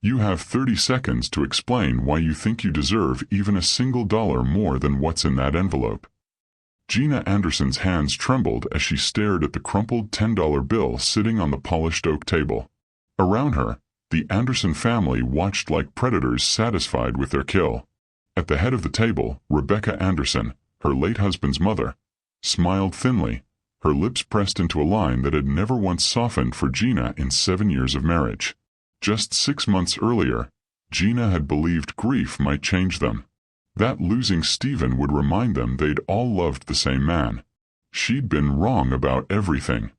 You have 30 seconds to explain why you think you deserve even a single dollar more than what's in that envelope. Gina Anderson's hands trembled as she stared at the crumpled $10 bill sitting on the polished oak table. Around her, the Anderson family watched like predators satisfied with their kill. At the head of the table, Rebecca Anderson, her late husband's mother, smiled thinly, her lips pressed into a line that had never once softened for Gina in 7 years of marriage. Just 6 months earlier, Gina had believed grief might change them. That losing Stephen would remind them they'd all loved the same man. She'd been wrong about everything.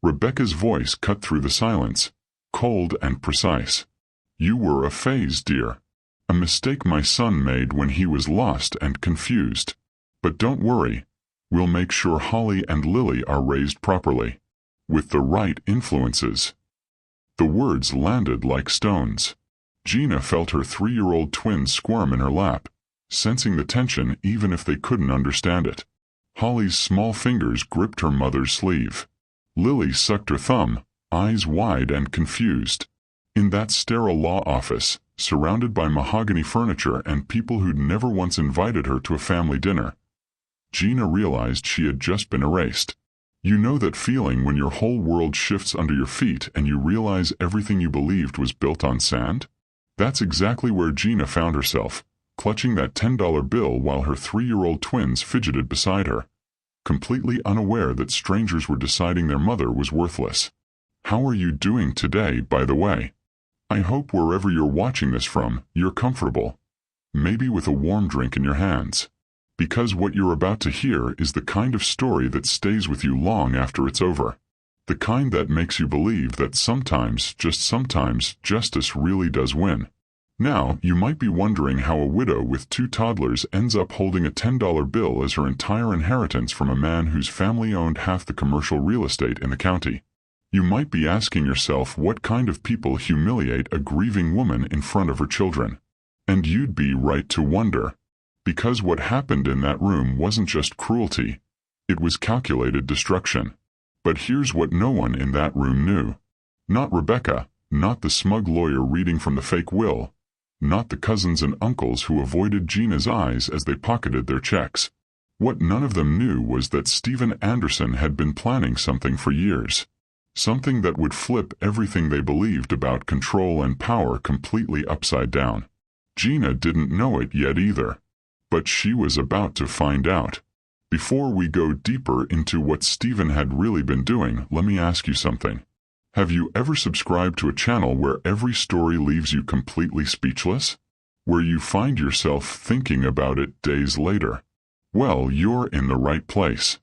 Rebecca's voice cut through the silence, cold and precise. You were a phase, dear. A mistake my son made when he was lost and confused. But don't worry. We'll make sure Holly and Lily are raised properly. With the right influences. The words landed like stones. Gina felt her 3-year-old twins squirm in her lap, sensing the tension even if they couldn't understand it. Holly's small fingers gripped her mother's sleeve. Lily sucked her thumb, eyes wide and confused. In that sterile law office, surrounded by mahogany furniture and people who'd never once invited her to a family dinner, Gina realized she had just been erased. You know that feeling when your whole world shifts under your feet and you realize everything you believed was built on sand? That's exactly where Gina found herself, clutching that $10 bill while her 3-year-old twins fidgeted beside her, completely unaware that strangers were deciding their mother was worthless. How are you doing today, by the way? I hope wherever you're watching this from, you're comfortable. Maybe with a warm drink in your hands. Because what you're about to hear is the kind of story that stays with you long after it's over. The kind that makes you believe that sometimes, just sometimes, justice really does win. Now, you might be wondering how a widow with 2 toddlers ends up holding a $10 bill as her entire inheritance from a man whose family owned half the commercial real estate in the county. You might be asking yourself what kind of people humiliate a grieving woman in front of her children. And you'd be right to wonder. Because what happened in that room wasn't just cruelty, it was calculated destruction. But here's what no one in that room knew. Not Rebecca, not the smug lawyer reading from the fake will, not the cousins and uncles who avoided Gina's eyes as they pocketed their checks. What none of them knew was that Stephen Anderson had been planning something for years. Something that would flip everything they believed about control and power completely upside down. Gina didn't know it yet either. But she was about to find out. Before we go deeper into what Stephen had really been doing, let me ask you something. Have you ever subscribed to a channel where every story leaves you completely speechless? Where you find yourself thinking about it days later? Well, you're in the right place.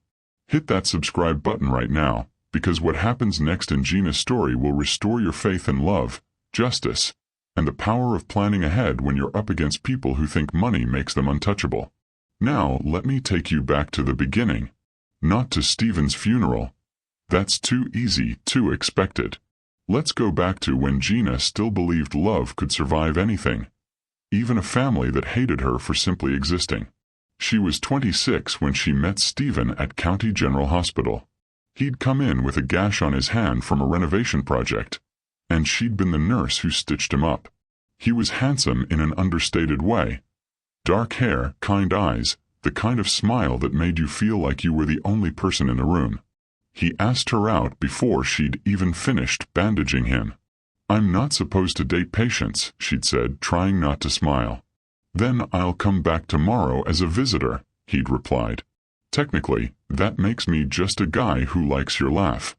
Hit that subscribe button right now, because what happens next in Gina's story will restore your faith in love, justice, and the power of planning ahead when you're up against people who think money makes them untouchable. Now, let me take you back to the beginning. Not to Stephen's funeral. That's too easy, too expected. Let's go back to when Gina still believed love could survive anything. Even a family that hated her for simply existing. She was 26 when she met Stephen at County General Hospital. He'd come in with a gash on his hand from a renovation project, and she'd been the nurse who stitched him up. He was handsome in an understated way. Dark hair, kind eyes, the kind of smile that made you feel like you were the only person in the room. He asked her out before she'd even finished bandaging him. I'm not supposed to date patients, she'd said, trying not to smile. Then I'll come back tomorrow as a visitor, he'd replied. Technically, that makes me just a guy who likes your laugh.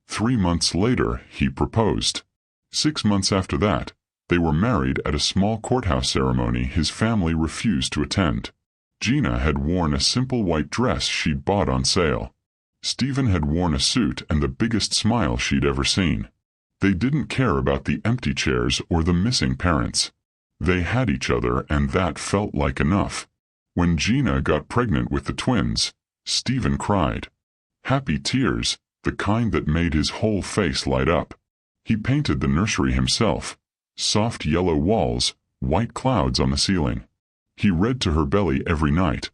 3 months later, he proposed. 6 months after that, they were married at a small courthouse ceremony his family refused to attend. Gina had worn a simple white dress she'd bought on sale. Stephen had worn a suit and the biggest smile she'd ever seen. They didn't care about the empty chairs or the missing parents. They had each other, and that felt like enough. When Gina got pregnant with the twins, Stephen cried. Happy tears, the kind that made his whole face light up. He painted the nursery himself. Soft yellow walls, white clouds on the ceiling. He read to her belly every night,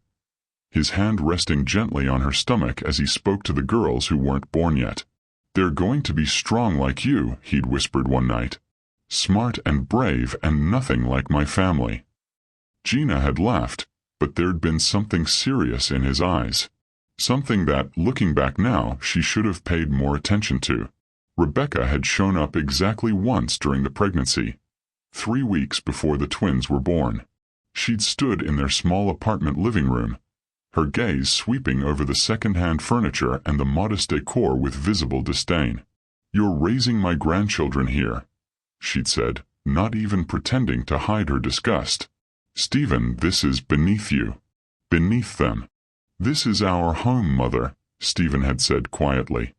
his hand resting gently on her stomach as he spoke to the girls who weren't born yet. They're going to be strong like you, he'd whispered one night. Smart and brave and nothing like my family." Gina had laughed, but there'd been something serious in his eyes. Something that, looking back now, she should have paid more attention to. Rebecca had shown up exactly once during the pregnancy, 3 weeks before the twins were born. She'd stood in their small apartment living room, her gaze sweeping over the second-hand furniture and the modest decor with visible disdain. "You're raising my grandchildren here," she'd said, not even pretending to hide her disgust. "Stephen, this is beneath you. Beneath them." "This is our home, Mother," Stephen had said quietly.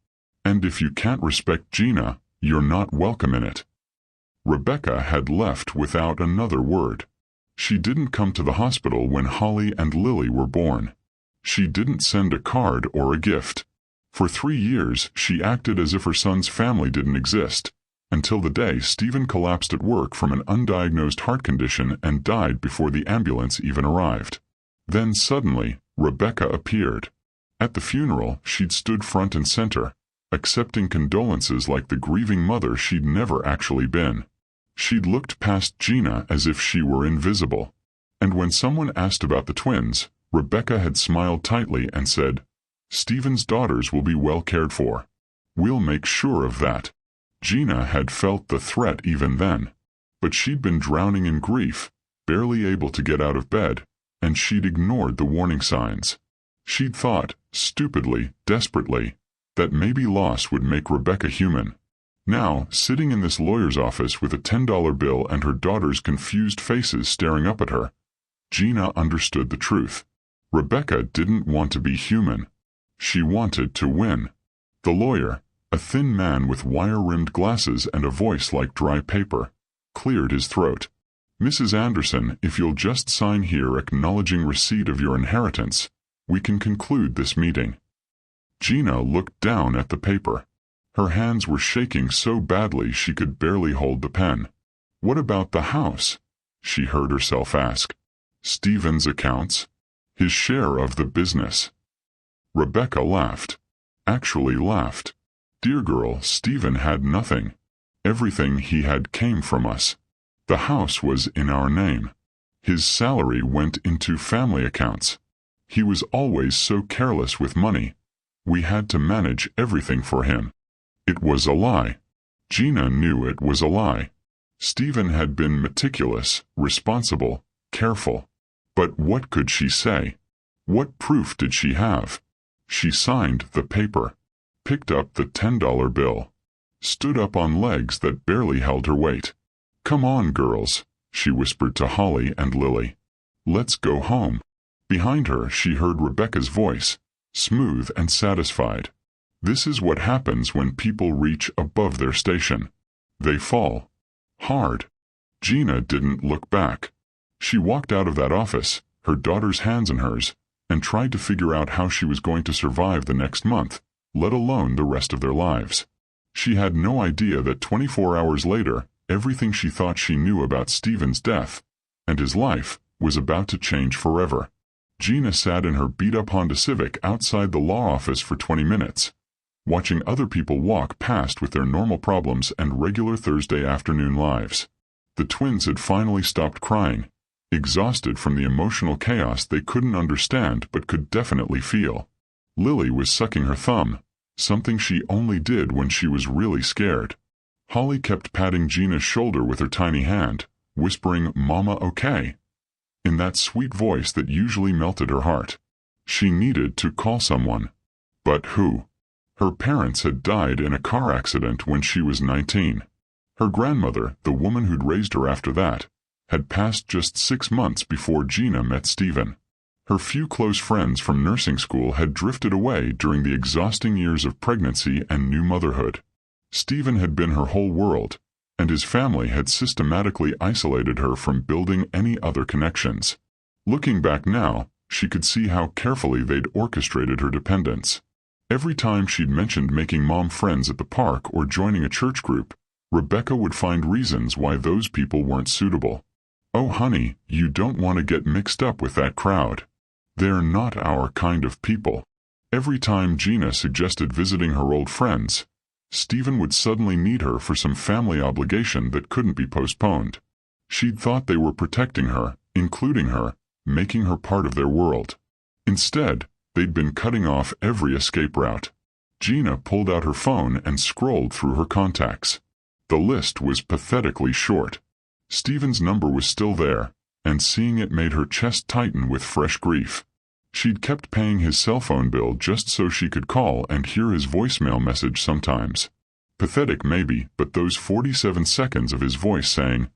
"And if you can't respect Gina, you're not welcome in it." Rebecca had left without another word. She didn't come to the hospital when Holly and Lily were born. She didn't send a card or a gift. For 3 years, she acted as if her son's family didn't exist, until the day Stephen collapsed at work from an undiagnosed heart condition and died before the ambulance even arrived. Then suddenly, Rebecca appeared. At the funeral, she'd stood front and center, accepting condolences like the grieving mother she'd never actually been. She'd looked past Gina as if she were invisible. And when someone asked about the twins, Rebecca had smiled tightly and said, "Stephen's daughters will be well cared for. We'll make sure of that." Gina had felt the threat even then. But she'd been drowning in grief, barely able to get out of bed, and she'd ignored the warning signs. She'd thought, stupidly, desperately, that maybe loss would make Rebecca human. Now, sitting in this lawyer's office with a $10 bill and her daughter's confused faces staring up at her, Gina understood the truth. Rebecca didn't want to be human. She wanted to win. The lawyer, a thin man with wire-rimmed glasses and a voice like dry paper, cleared his throat. "Mrs. Anderson, if you'll just sign here acknowledging receipt of your inheritance, we can conclude this meeting." Gina looked down at the paper. Her hands were shaking so badly she could barely hold the pen. "What about the house?" she heard herself ask. "Stephen's accounts? His share of the business?" Rebecca laughed. Actually laughed. "Dear girl, Stephen had nothing. Everything he had came from us. The house was in our name. His salary went into family accounts. He was always so careless with money. We had to manage everything for him." It was a lie. Gina knew it was a lie. Stephen had been meticulous, responsible, careful. But what could she say? What proof did she have? She signed the paper, picked up the $10 bill, stood up on legs that barely held her weight. "Come on, girls," she whispered to Holly and Lily. "Let's go home." Behind her she heard Rebecca's voice, smooth and satisfied. "This is what happens when people reach above their station. They fall. Hard." Gina didn't look back. She walked out of that office, her daughter's hands in hers, and tried to figure out how she was going to survive the next month, let alone the rest of their lives. She had no idea that 24 hours later, everything she thought she knew about Stephen's death, and his life, was about to change forever. Gina sat in her beat-up Honda Civic outside the law office for 20 minutes, watching other people walk past with their normal problems and regular Thursday afternoon lives. The twins had finally stopped crying, exhausted from the emotional chaos they couldn't understand but could definitely feel. Lily was sucking her thumb, something she only did when she was really scared. Holly kept patting Gina's shoulder with her tiny hand, whispering, "Mama, okay?" in that sweet voice that usually melted her heart. She needed to call someone. But who? Her parents had died in a car accident when she was 19. Her grandmother, the woman who'd raised her after that, had passed just 6 months before Gina met Stephen. Her few close friends from nursing school had drifted away during the exhausting years of pregnancy and new motherhood. Stephen had been her whole world, and his family had systematically isolated her from building any other connections. Looking back now, she could see how carefully they'd orchestrated her dependence. Every time she'd mentioned making mom friends at the park or joining a church group, Rebecca would find reasons why those people weren't suitable. "Oh honey, you don't want to get mixed up with that crowd. They're not our kind of people." Every time Gina suggested visiting her old friends, Stephen would suddenly need her for some family obligation that couldn't be postponed. She'd thought they were protecting her, including her, making her part of their world. Instead, they'd been cutting off every escape route. Gina pulled out her phone and scrolled through her contacts. The list was pathetically short. Stephen's number was still there, and seeing it made her chest tighten with fresh grief. She'd kept paying his cell phone bill just so she could call and hear his voicemail message sometimes. Pathetic maybe, but those 47 seconds of his voice saying,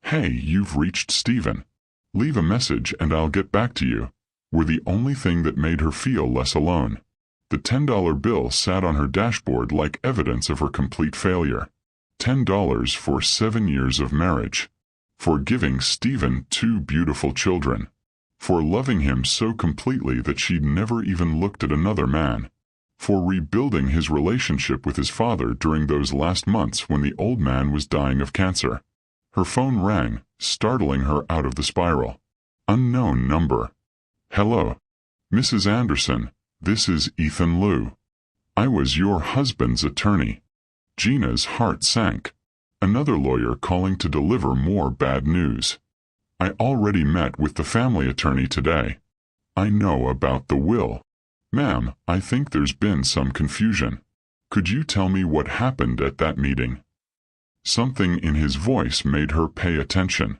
"Hey, you've reached Stephen. Leave a message and I'll get back to you," were the only thing that made her feel less alone. The $10 bill sat on her dashboard like evidence of her complete failure. $10 for 7 years of marriage. For giving Stephen 2 beautiful children. For loving him so completely that she'd never even looked at another man. For rebuilding his relationship with his father during those last months when the old man was dying of cancer. Her phone rang, startling her out of the spiral. Unknown number. "Hello. Mrs. Anderson, this is Ethan Liu. I was your husband's attorney." Gina's heart sank. Another lawyer calling to deliver more bad news. "I already met with the family attorney today. I know about the will. Ma'am, I think there's been some confusion. Could you tell me what happened at that meeting?" Something in his voice made her pay attention.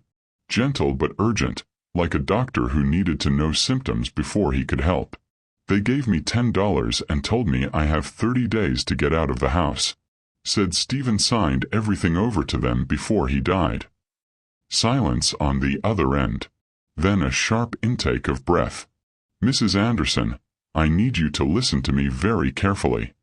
Gentle but urgent, like a doctor who needed to know symptoms before he could help. "They gave me $10 and told me I have 30 days to get out of the house. Said Stephen signed everything over to them before he died." Silence on the other end. Then a sharp intake of breath. "Mrs. Anderson, I need you to listen to me very carefully.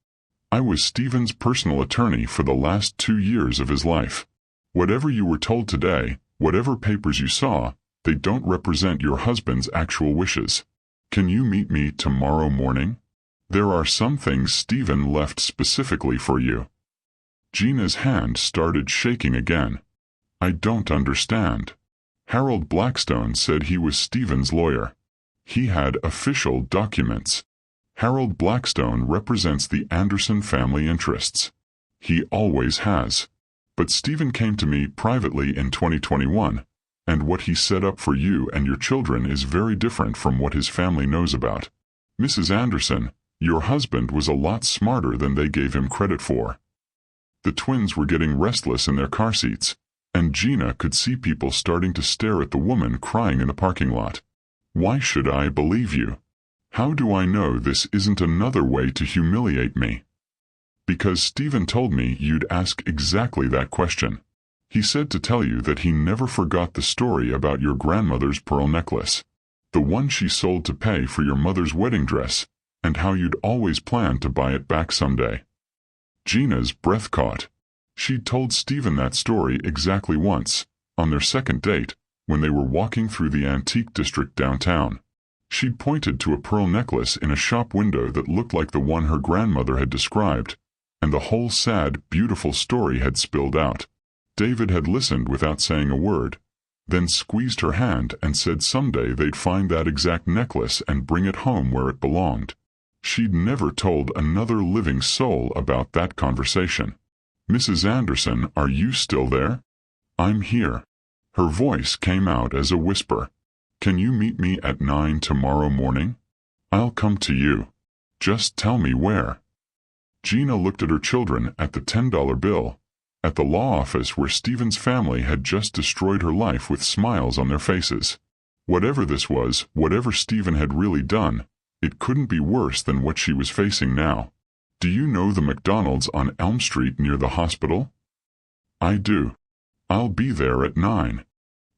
I was Stephen's personal attorney for the last 2 years of his life. Whatever you were told today, whatever papers you saw, they don't represent your husband's actual wishes. Can you meet me tomorrow morning? There are some things Stephen left specifically for you." Gina's hand started shaking again. "I don't understand." Harold Blackstone said he was Stephen's lawyer. He had official documents. Harold Blackstone represents the Anderson family interests. He always has. But Stephen came to me privately in 2021, and what he set up for you and your children is very different from what his family knows about. Mrs. Anderson, your husband was a lot smarter than they gave him credit for. The twins were getting restless in their car seats, and Gina could see people starting to stare at the woman crying in the parking lot. "Why should I believe you? How do I know this isn't another way to humiliate me?" "Because Stephen told me you'd ask exactly that question. He said to tell you that he never forgot the story about your grandmother's pearl necklace, the one she sold to pay for your mother's wedding dress, and how you'd always planned to buy it back someday." Gina's breath caught. She'd told Stephen that story exactly once, on their second date, when they were walking through the antique district downtown. She'd pointed to a pearl necklace in a shop window that looked like the one her grandmother had described, and the whole sad, beautiful story had spilled out. David had listened without saying a word, then squeezed her hand and said someday they'd find that exact necklace and bring it home where it belonged. She'd never told another living soul about that conversation. "Mrs. Anderson, are you still there?" "I'm here." Her voice came out as a whisper. "Can you meet me at 9 tomorrow morning? I'll come to you. Just tell me where." Gina looked at her children, at the $10 bill, at the law office where Stephen's family had just destroyed her life with smiles on their faces. Whatever this was, whatever Stephen had really done, it couldn't be worse than what she was facing now. "Do you know the McDonald's on Elm Street near the hospital?" "I do. I'll be there at 9.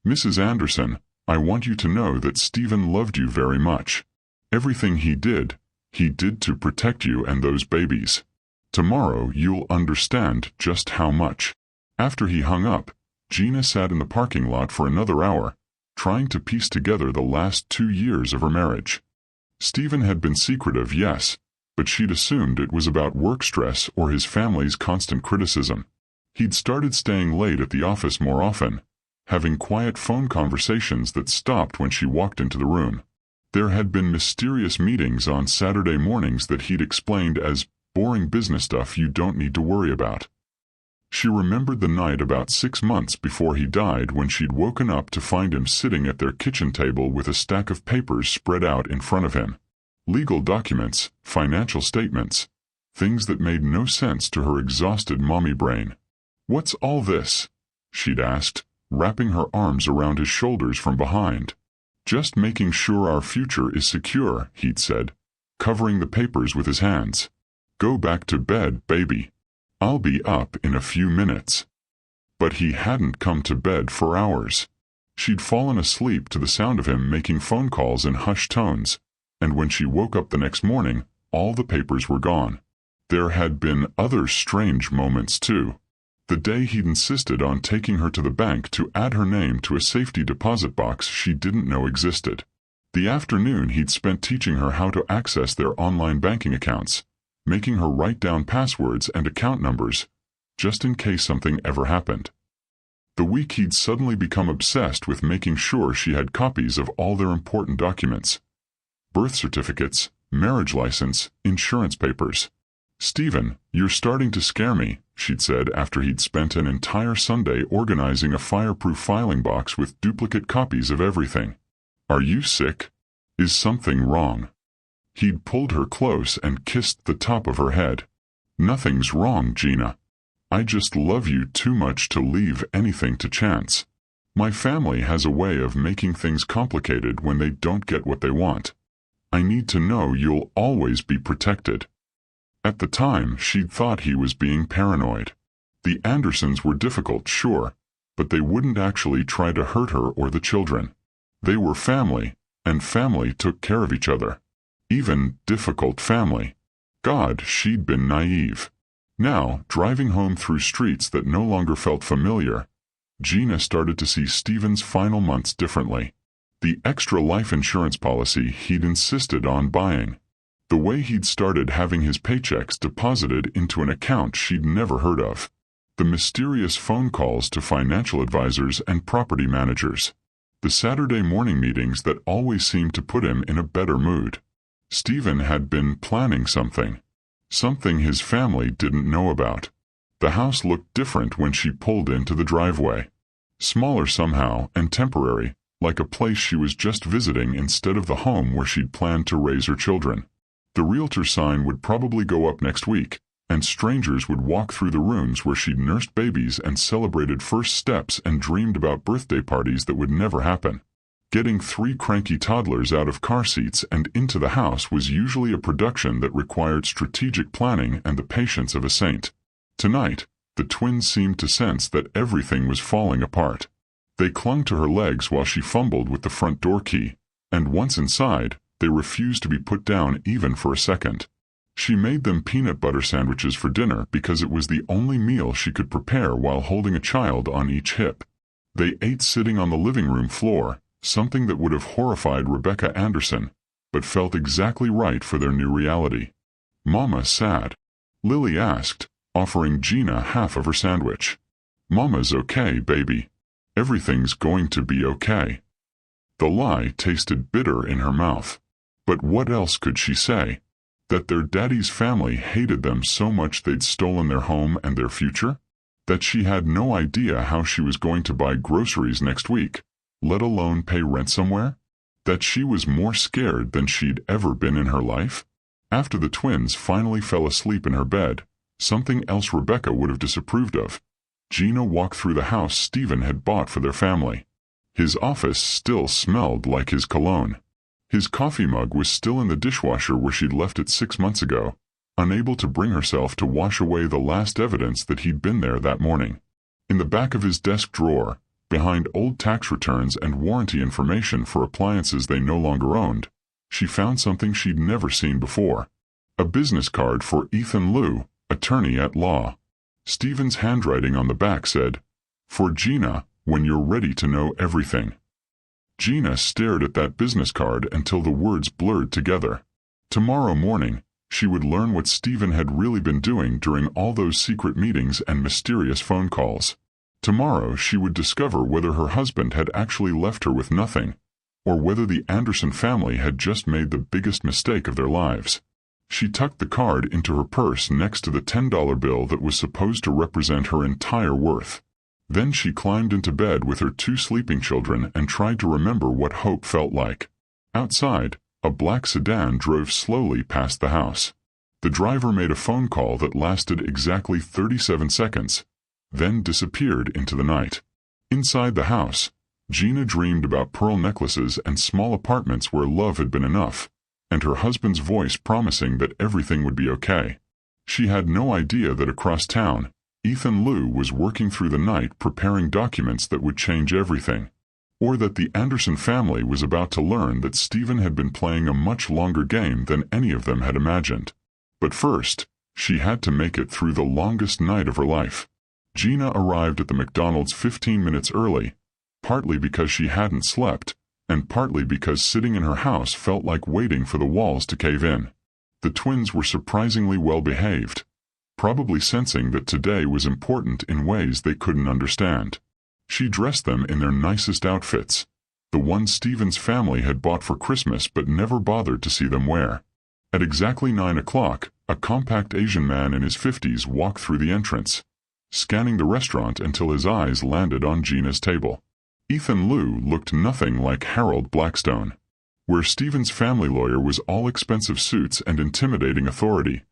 Mrs. Anderson, I want you to know that Stephen loved you very much. Everything he did to protect you and those babies. Tomorrow you'll understand just how much." After he hung up, Gina sat in the parking lot for another hour, trying to piece together the last 2 years of her marriage. Stephen had been secretive, yes, but she'd assumed it was about work stress or his family's constant criticism. He'd started staying late at the office more often, having quiet phone conversations that stopped when she walked into the room. There had been mysterious meetings on Saturday mornings that he'd explained as boring business stuff you don't need to worry about. She remembered the night about 6 months before he died when she'd woken up to find him sitting at their kitchen table with a stack of papers spread out in front of him. Legal documents, financial statements, things that made no sense to her exhausted mommy brain. "What's all this?" she'd asked, wrapping her arms around his shoulders from behind. "Just making sure our future is secure," he'd said, covering the papers with his hands. "Go back to bed, baby. I'll be up in a few minutes." But he hadn't come to bed for hours. She'd fallen asleep to the sound of him making phone calls in hushed tones, and when she woke up the next morning, all the papers were gone. There had been other strange moments, too. The day he'd insisted on taking her to the bank to add her name to a safety deposit box she didn't know existed. The afternoon he'd spent teaching her how to access their online banking accounts, making her write down passwords and account numbers, just in case something ever happened. The week he'd suddenly become obsessed with making sure she had copies of all their important documents. Birth certificates, marriage license, insurance papers. "Stephen, you're starting to scare me," she'd said after he'd spent an entire Sunday organizing a fireproof filing box with duplicate copies of everything. "Are you sick? Is something wrong?" He'd pulled her close and kissed the top of her head. "Nothing's wrong, Gina. I just love you too much to leave anything to chance. My family has a way of making things complicated when they don't get what they want. I need to know you'll always be protected." At the time, she'd thought he was being paranoid. The Andersons were difficult, sure, but they wouldn't actually try to hurt her or the children. They were family, and family took care of each other. Even difficult family. God, she'd been naive. Now, driving home through streets that no longer felt familiar, Gina started to see Stephen's final months differently. The extra life insurance policy he'd insisted on buying. The way he'd started having his paychecks deposited into an account she'd never heard of. The mysterious phone calls to financial advisors and property managers. The Saturday morning meetings that always seemed to put him in a better mood. Stephen had been planning something. Something his family didn't know about. The house looked different when she pulled into the driveway. Smaller somehow, and temporary, like a place she was just visiting instead of the home where she'd planned to raise her children. The realtor sign would probably go up next week, and strangers would walk through the rooms where she'd nursed babies and celebrated first steps and dreamed about birthday parties that would never happen. Getting 3 cranky toddlers out of car seats and into the house was usually a production that required strategic planning and the patience of a saint. Tonight, the twins seemed to sense that everything was falling apart. They clung to her legs while she fumbled with the front door key, and once inside, they refused to be put down even for a second. She made them peanut butter sandwiches for dinner because it was the only meal she could prepare while holding a child on each hip. They ate sitting on the living room floor, something that would have horrified Rebecca Anderson, but felt exactly right for their new reality. "Mama sad?" Lily asked, offering Gina half of her sandwich. "Mama's okay, baby. Everything's going to be okay." The lie tasted bitter in her mouth. But what else could she say? That their daddy's family hated them so much they'd stolen their home and their future? That she had no idea how she was going to buy groceries next week, let alone pay rent somewhere? That she was more scared than she'd ever been in her life? After the twins finally fell asleep in her bed, something else Rebecca would have disapproved of, Gina walked through the house Stephen had bought for their family. His office still smelled like his cologne. His coffee mug was still in the dishwasher where she'd left it 6 months ago, unable to bring herself to wash away the last evidence that he'd been there that morning. In the back of his desk drawer, behind old tax returns and warranty information for appliances they no longer owned, she found something she'd never seen before. A business card for Ethan Liu, attorney at law. Stephen's handwriting on the back said, "For Gina, when you're ready to know everything." Gina stared at that business card until the words blurred together. Tomorrow morning, she would learn what Stephen had really been doing during all those secret meetings and mysterious phone calls. Tomorrow she would discover whether her husband had actually left her with nothing, or whether the Anderson family had just made the biggest mistake of their lives. She tucked the card into her purse next to the $10 bill that was supposed to represent her entire worth. Then she climbed into bed with her 2 sleeping children and tried to remember what hope felt like. Outside, a black sedan drove slowly past the house. The driver made a phone call that lasted exactly 37 seconds, then disappeared into the night. Inside the house, Gina dreamed about pearl necklaces and small apartments where love had been enough, and her husband's voice promising that everything would be okay. She had no idea that across town, Ethan Liu was working through the night preparing documents that would change everything, or that the Anderson family was about to learn that Stephen had been playing a much longer game than any of them had imagined. But first, she had to make it through the longest night of her life. Gina arrived at the McDonald's 15 minutes early, partly because she hadn't slept, and partly because sitting in her house felt like waiting for the walls to cave in. The twins were surprisingly well behaved, probably sensing that today was important in ways they couldn't understand. She dressed them in their nicest outfits, the ones Stephen's family had bought for Christmas but never bothered to see them wear. At exactly 9 o'clock, a compact Asian man in his 50s walked through the entrance, scanning the restaurant until his eyes landed on Gina's table. Ethan Liu looked nothing like Harold Blackstone. Where Stephen's family lawyer was all expensive suits and intimidating authority,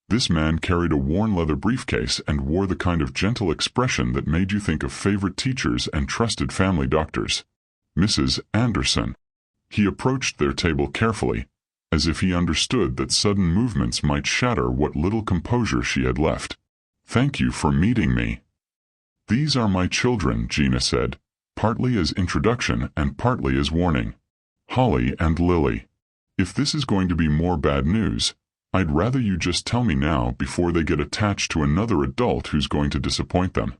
this man carried a worn leather briefcase and wore the kind of gentle expression that made you think of favorite teachers and trusted family doctors. Mrs. Anderson. He approached their table carefully, as if he understood that sudden movements might shatter what little composure she had left. "Thank you for meeting me." "These are my children," Gina said, partly as introduction and partly as warning. "Holly and Lily. If this is going to be more bad news, I'd rather you just tell me now before they get attached to another adult who's going to disappoint them."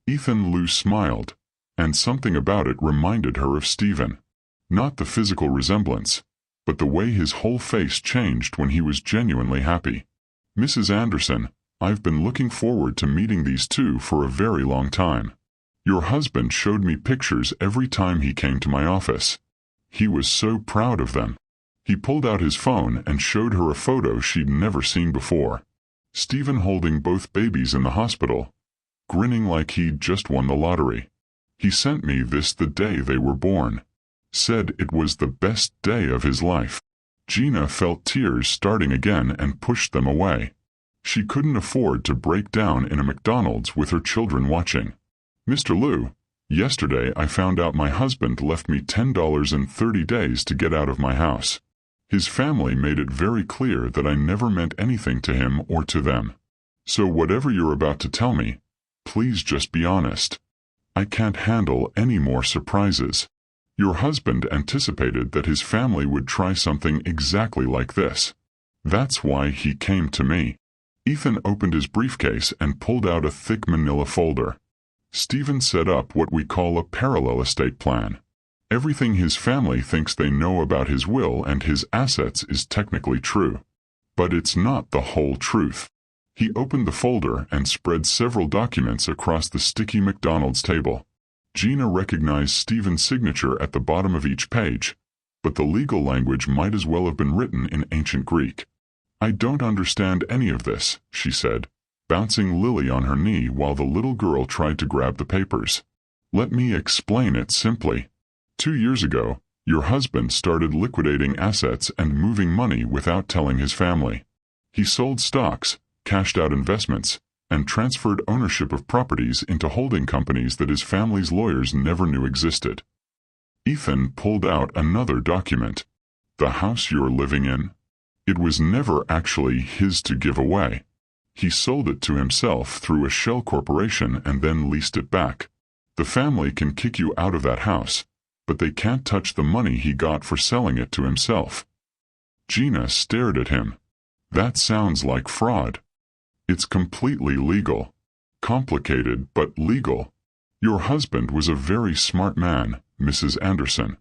Ethan Liu smiled, and something about it reminded her of Stephen. Not the physical resemblance, but the way his whole face changed when he was genuinely happy. "Mrs. Anderson, I've been looking forward to meeting these two for a very long time. Your husband showed me pictures every time he came to my office. He was so proud of them." He pulled out his phone and showed her a photo she'd never seen before. Stephen holding both babies in the hospital, grinning like he'd just won the lottery. "He sent me this the day they were born. Said it was the best day of his life." Gina felt tears starting again and pushed them away. She couldn't afford to break down in a McDonald's with her children watching. "Mr. Liu, yesterday I found out my husband left me $10 in 30 days to get out of my house. His family made it very clear that I never meant anything to him or to them. So whatever you're about to tell me, please just be honest. I can't handle any more surprises. Your husband anticipated that his family would try something exactly like this. That's why he came to me." Ethan opened his briefcase and pulled out a thick manila folder. "Stephen set up what we call a parallel estate plan. Everything his family thinks they know about his will and his assets is technically true. But it's not the whole truth." He opened the folder and spread several documents across the sticky McDonald's table. Gina recognized Stephen's signature at the bottom of each page, but the legal language might as well have been written in ancient Greek. "I don't understand any of this," she said, bouncing Lily on her knee while the little girl tried to grab the papers. "Let me explain it simply. 2 years ago, your husband started liquidating assets and moving money without telling his family. He sold stocks, cashed out investments, and transferred ownership of properties into holding companies that his family's lawyers never knew existed." Ethan pulled out another document. "The house you're living in? It was never actually his to give away. He sold it to himself through a shell corporation and then leased it back. The family can kick you out of that house, but they can't touch the money he got for selling it to himself." Gina stared at him. "That sounds like fraud." "It's completely legal. Complicated, but legal. Your husband was a very smart man, Mrs. Anderson.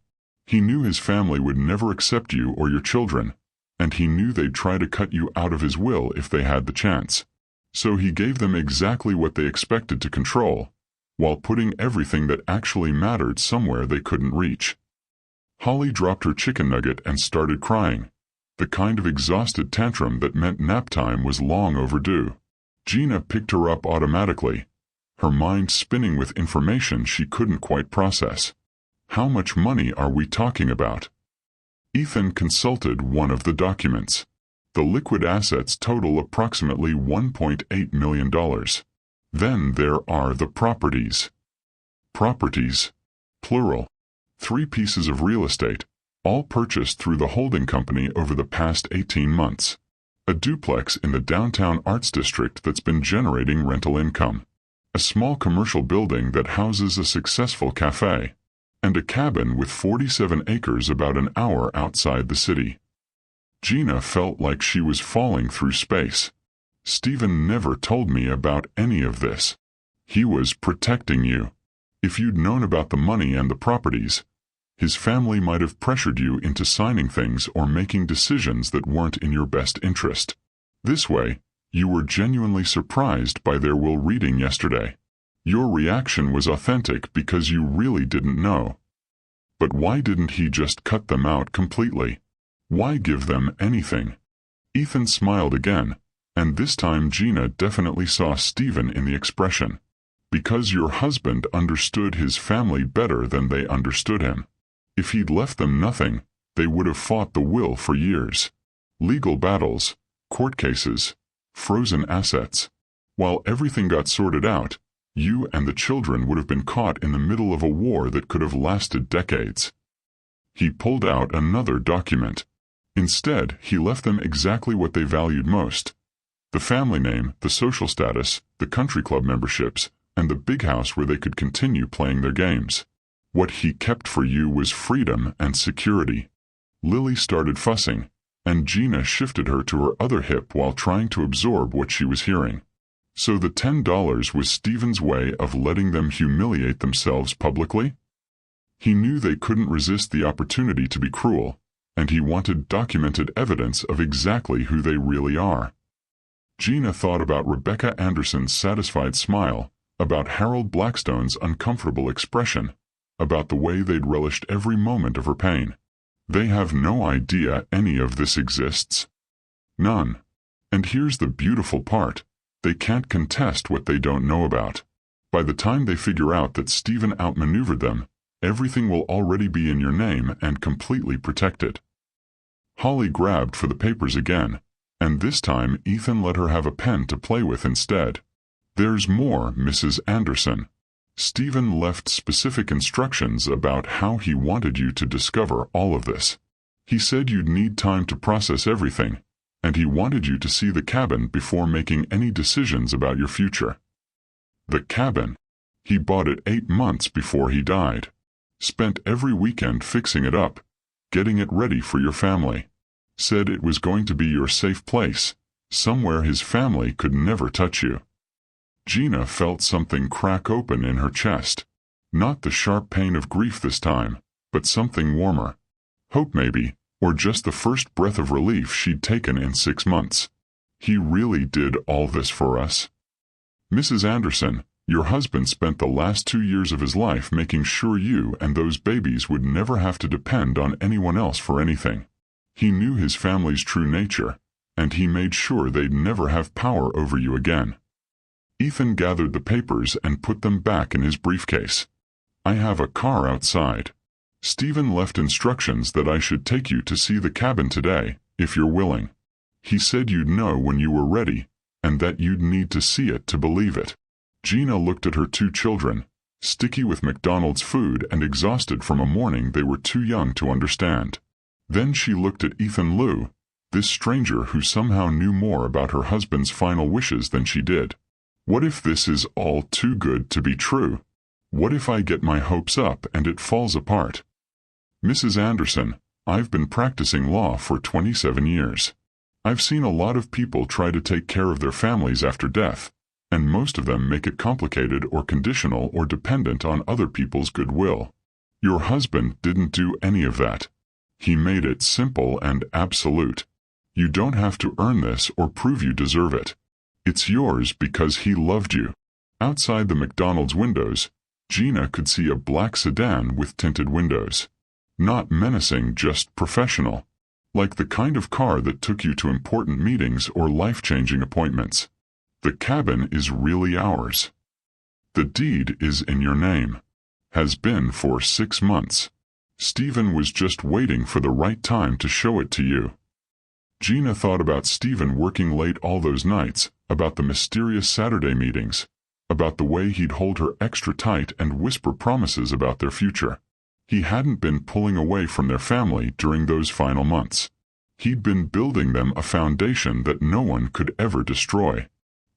He knew his family would never accept you or your children, and he knew they'd try to cut you out of his will if they had the chance. So he gave them exactly what they expected to control, while putting everything that actually mattered somewhere they couldn't reach." Holly dropped her chicken nugget and started crying, the kind of exhausted tantrum that meant nap time was long overdue. Gina picked her up automatically, her mind spinning with information she couldn't quite process. How much money are we talking about? Ethan consulted one of the documents. The liquid assets total approximately $1.8 million. Then there are the properties. Properties, plural. 3 pieces of real estate, all purchased through the holding company over the past 18 months. A duplex in the downtown arts district that's been generating rental income. A small commercial building that houses a successful cafe. And a cabin with 47 acres about an hour outside the city. Gina felt like she was falling through space. Stephen never told me about any of this. He was protecting you. If you'd known about the money and the properties, his family might have pressured you into signing things or making decisions that weren't in your best interest. This way, you were genuinely surprised by their will reading yesterday. Your reaction was authentic because you really didn't know. But why didn't he just cut them out completely? Why give them anything? Ethan smiled again, and this time Gina definitely saw Stephen in the expression. Because your husband understood his family better than they understood him. If he'd left them nothing, they would have fought the will for years. Legal battles, court cases, frozen assets. While everything got sorted out, you and the children would have been caught in the middle of a war that could have lasted decades. He pulled out another document. Instead, he left them exactly what they valued most. The family name, the social status, the country club memberships, and the big house where they could continue playing their games. What he kept for you was freedom and security. Lily started fussing, and Gina shifted her to her other hip while trying to absorb what she was hearing. So the $10 was Stephen's way of letting them humiliate themselves publicly? He knew they couldn't resist the opportunity to be cruel, and he wanted documented evidence of exactly who they really are. Gina thought about Rebecca Anderson's satisfied smile, about Harold Blackstone's uncomfortable expression, about the way they'd relished every moment of her pain. They have no idea any of this exists. None. And here's the beautiful part. They can't contest what they don't know about. By the time they figure out that Stephen outmaneuvered them, everything will already be in your name and completely protected. Holly grabbed for the papers again, and this time Ethan let her have a pen to play with instead. There's more, Mrs. Anderson. Stephen left specific instructions about how he wanted you to discover all of this. He said you'd need time to process everything, and he wanted you to see the cabin before making any decisions about your future. The cabin. He bought it 8 months before he died. Spent every weekend fixing it up, getting it ready for your family. Said it was going to be your safe place, somewhere his family could never touch you. Gina felt something crack open in her chest. Not the sharp pain of grief this time, but something warmer. Hope maybe, or just the first breath of relief she'd taken in 6 months. He really did all this for us. Mrs. Anderson, your husband spent the last 2 years of his life making sure you and those babies would never have to depend on anyone else for anything. He knew his family's true nature, and he made sure they'd never have power over you again. Ethan gathered the papers and put them back in his briefcase. I have a car outside. Stephen left instructions that I should take you to see the cabin today, if you're willing. He said you'd know when you were ready, and that you'd need to see it to believe it. Gina looked at her 2 children, sticky with McDonald's food and exhausted from a morning they were too young to understand. Then she looked at Ethan Liu, this stranger who somehow knew more about her husband's final wishes than she did. What if this is all too good to be true? What if I get my hopes up and it falls apart? Mrs. Anderson, I've been practicing law for 27 years. I've seen a lot of people try to take care of their families after death, and most of them make it complicated or conditional or dependent on other people's goodwill. Your husband didn't do any of that. He made it simple and absolute. You don't have to earn this or prove you deserve it. It's yours because he loved you. Outside the McDonald's windows, Gina could see a black sedan with tinted windows. Not menacing, just professional. Like the kind of car that took you to important meetings or life-changing appointments. The cabin is really ours. The deed is in your name. Has been for 6 months. Stephen was just waiting for the right time to show it to you. Gina thought about Stephen working late all those nights, about the mysterious Saturday meetings, about the way he'd hold her extra tight and whisper promises about their future. He hadn't been pulling away from their family during those final months. He'd been building them a foundation that no one could ever destroy.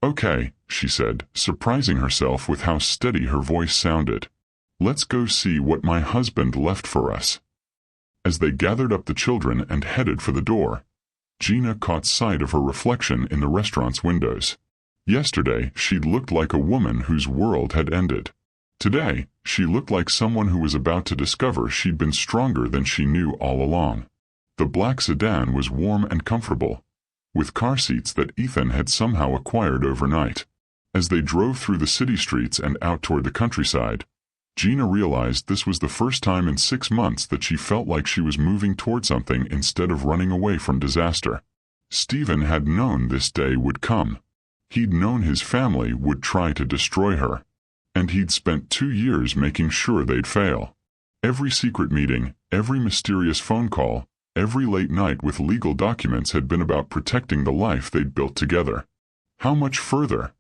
"Okay," she said, surprising herself with how steady her voice sounded. "Let's go see what my husband left for us." As they gathered up the children and headed for the door, Gina caught sight of her reflection in the restaurant's windows. Yesterday, she'd looked like a woman whose world had ended. Today, she looked like someone who was about to discover she'd been stronger than she knew all along. The black sedan was warm and comfortable, with car seats that Ethan had somehow acquired overnight. As they drove through the city streets and out toward the countryside, Gina realized this was the first time in 6 months that she felt like she was moving toward something instead of running away from disaster. Stephen had known this day would come. He'd known his family would try to destroy her. And he'd spent 2 years making sure they'd fail. Every secret meeting, every mysterious phone call, every late night with legal documents had been about protecting the life they'd built together. "How much further?"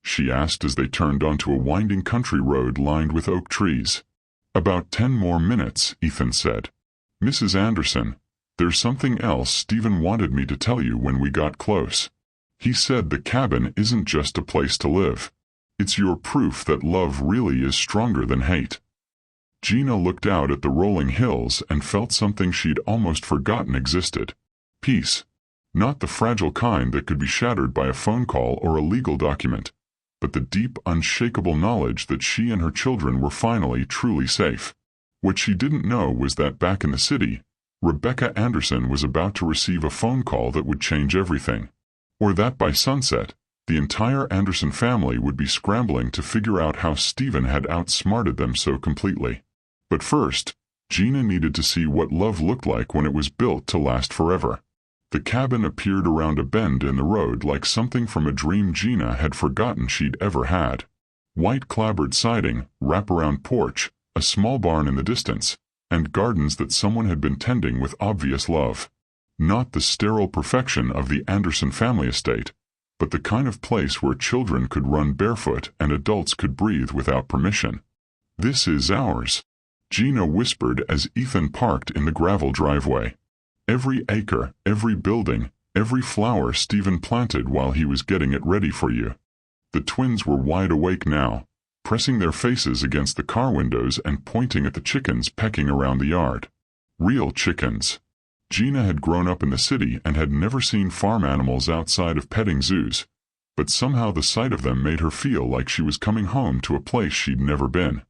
she asked as they turned onto a winding country road lined with oak trees. "About 10 more minutes," Ethan said. "Mrs. Anderson, there's something else Stephen wanted me to tell you when we got close. He said the cabin isn't just a place to live. It's your proof that love really is stronger than hate." Gina looked out at the rolling hills and felt something she'd almost forgotten existed. Peace. Not the fragile kind that could be shattered by a phone call or a legal document, but the deep, unshakable knowledge that she and her children were finally truly safe. What she didn't know was that back in the city, Rebecca Anderson was about to receive a phone call that would change everything. Or that by sunset, the entire Anderson family would be scrambling to figure out how Stephen had outsmarted them so completely. But first, Gina needed to see what love looked like when it was built to last forever. The cabin appeared around a bend in the road like something from a dream Gina had forgotten she'd ever had. White clapboard siding, wraparound porch, a small barn in the distance, and gardens that someone had been tending with obvious love. Not the sterile perfection of the Anderson family estate, but the kind of place where children could run barefoot and adults could breathe without permission. "This is ours," Gina whispered as Ethan parked in the gravel driveway. "Every acre, every building, every flower Stephen planted while he was getting it ready for you." The twins were wide awake now, pressing their faces against the car windows and pointing at the chickens pecking around the yard. Real chickens. Gina had grown up in the city and had never seen farm animals outside of petting zoos, but somehow the sight of them made her feel like she was coming home to a place she'd never been.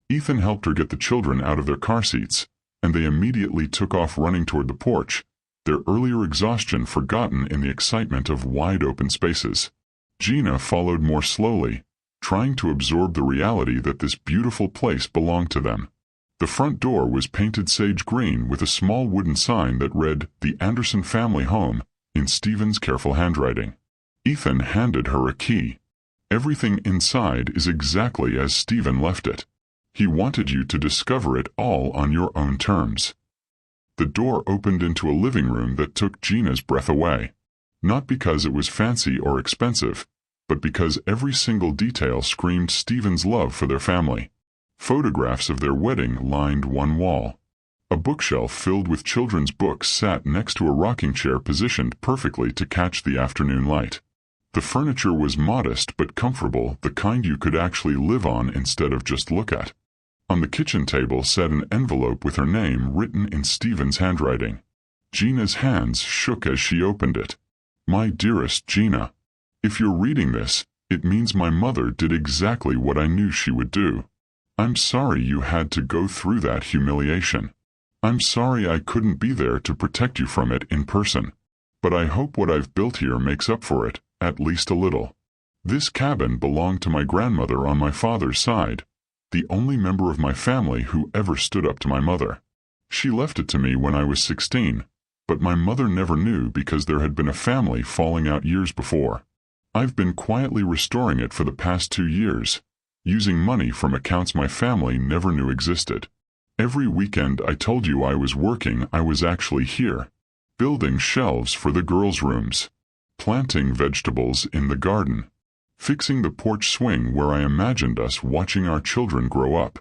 Ethan helped her get the children out of their car seats, and they immediately took off running toward the porch, their earlier exhaustion forgotten in the excitement of wide-open spaces. Gina followed more slowly, trying to absorb the reality that this beautiful place belonged to them. The front door was painted sage green with a small wooden sign that read, "The Anderson Family Home," in Stephen's careful handwriting. Ethan handed her a key. "Everything inside is exactly as Stephen left it. He wanted you to discover it all on your own terms." The door opened into a living room that took Gina's breath away. Not because it was fancy or expensive, but because every single detail screamed Stephen's love for their family. Photographs of their wedding lined one wall. A bookshelf filled with children's books sat next to a rocking chair positioned perfectly to catch the afternoon light. The furniture was modest but comfortable, the kind you could actually live on instead of just look at. On the kitchen table sat an envelope with her name written in Stephen's handwriting. Gina's hands shook as she opened it. "My dearest Gina, if you're reading this, it means my mother did exactly what I knew she would do. I'm sorry you had to go through that humiliation. I'm sorry I couldn't be there to protect you from it in person. But I hope what I've built here makes up for it, at least a little. This cabin belonged to my grandmother on my father's side, the only member of my family who ever stood up to my mother. She left it to me when I was 16, But my mother never knew because there had been a family falling out years before. I've been quietly restoring it for the past 2 years, using money from accounts my family never knew existed. Every weekend I told you I was working, I was actually here, building shelves for the girls' rooms, planting vegetables in the garden, fixing the porch swing where I imagined us watching our children grow up,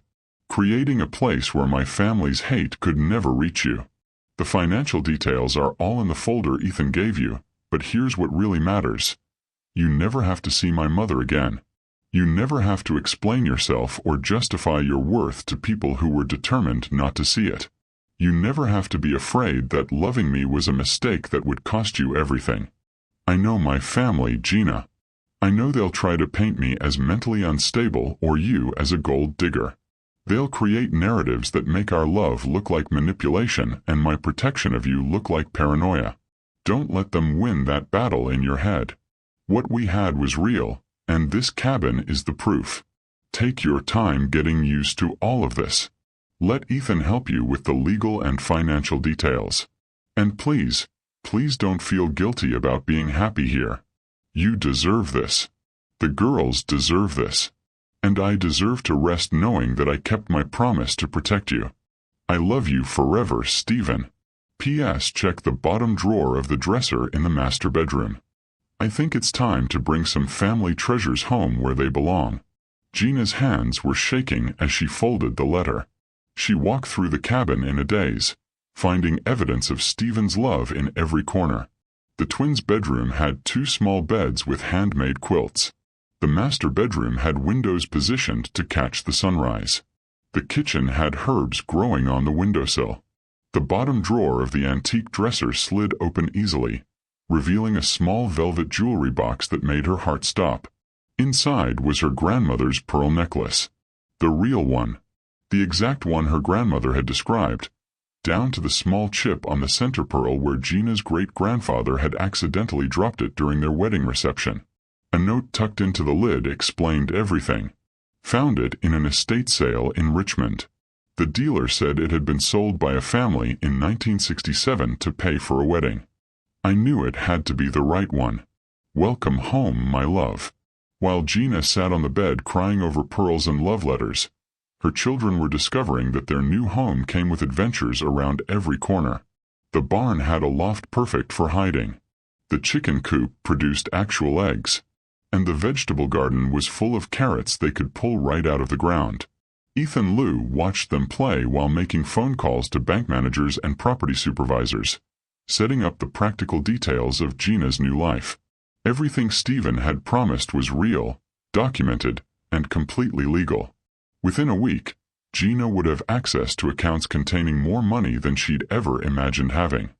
creating a place where my family's hate could never reach you. The financial details are all in the folder Ethan gave you, but here's what really matters. You never have to see my mother again. You never have to explain yourself or justify your worth to people who were determined not to see it. You never have to be afraid that loving me was a mistake that would cost you everything. I know my family, Gina. I know they'll try to paint me as mentally unstable or you as a gold digger. They'll create narratives that make our love look like manipulation and my protection of you look like paranoia. Don't let them win that battle in your head. What we had was real, and this cabin is the proof. Take your time getting used to all of this. Let Ethan help you with the legal and financial details. And please don't feel guilty about being happy here. You deserve this. The girls deserve this. And I deserve to rest knowing that I kept my promise to protect you. I love you forever, Stephen. P.S. Check the bottom drawer of the dresser in the master bedroom. I think it's time to bring some family treasures home where they belong. Gina's hands were shaking as she folded the letter. She walked through the cabin in a daze, finding evidence of Stephen's love in every corner. The twins' bedroom had 2 small beds with handmade quilts. The master bedroom had windows positioned to catch the sunrise. The kitchen had herbs growing on the windowsill. The bottom drawer of the antique dresser slid open easily, revealing a small velvet jewelry box that made her heart stop. Inside was her grandmother's pearl necklace. The real one. The exact one her grandmother had described, down to the small chip on the center pearl where Gina's great-grandfather had accidentally dropped it during their wedding reception. A note tucked into the lid explained everything. Found it in an estate sale in Richmond. The dealer said it had been sold by a family in 1967 to pay for a wedding. I knew it had to be the right one. Welcome home, my love. While Gina sat on the bed crying over pearls and love letters, her children were discovering that their new home came with adventures around every corner. The barn had a loft perfect for hiding. The chicken coop produced actual eggs. And the vegetable garden was full of carrots they could pull right out of the ground. Ethan Lou watched them play while making phone calls to bank managers and property supervisors, setting up the practical details of Gina's new life. Everything Stephen had promised was real, documented, and completely legal. Within a week, Gina would have access to accounts containing more money than she'd ever imagined having.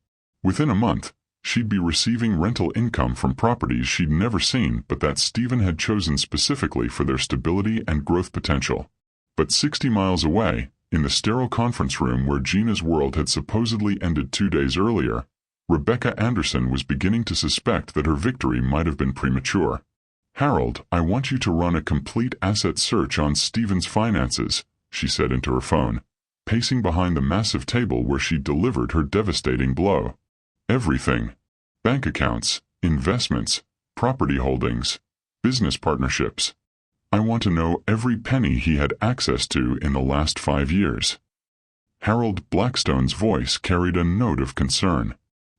Within a month, she'd be receiving rental income from properties she'd never seen but that Stephen had chosen specifically for their stability and growth potential. But 60 miles away, in the sterile conference room where Gina's world had supposedly ended 2 days earlier, Rebecca Anderson was beginning to suspect that her victory might have been premature. "Harold, I want you to run a complete asset search on Stephen's finances," she said into her phone, pacing behind the massive table where she'd delivered her devastating blow. Everything. Bank accounts, investments, property holdings, business partnerships. I want to know every penny he had access to in the last 5 years. Harold Blackstone's voice carried a note of concern.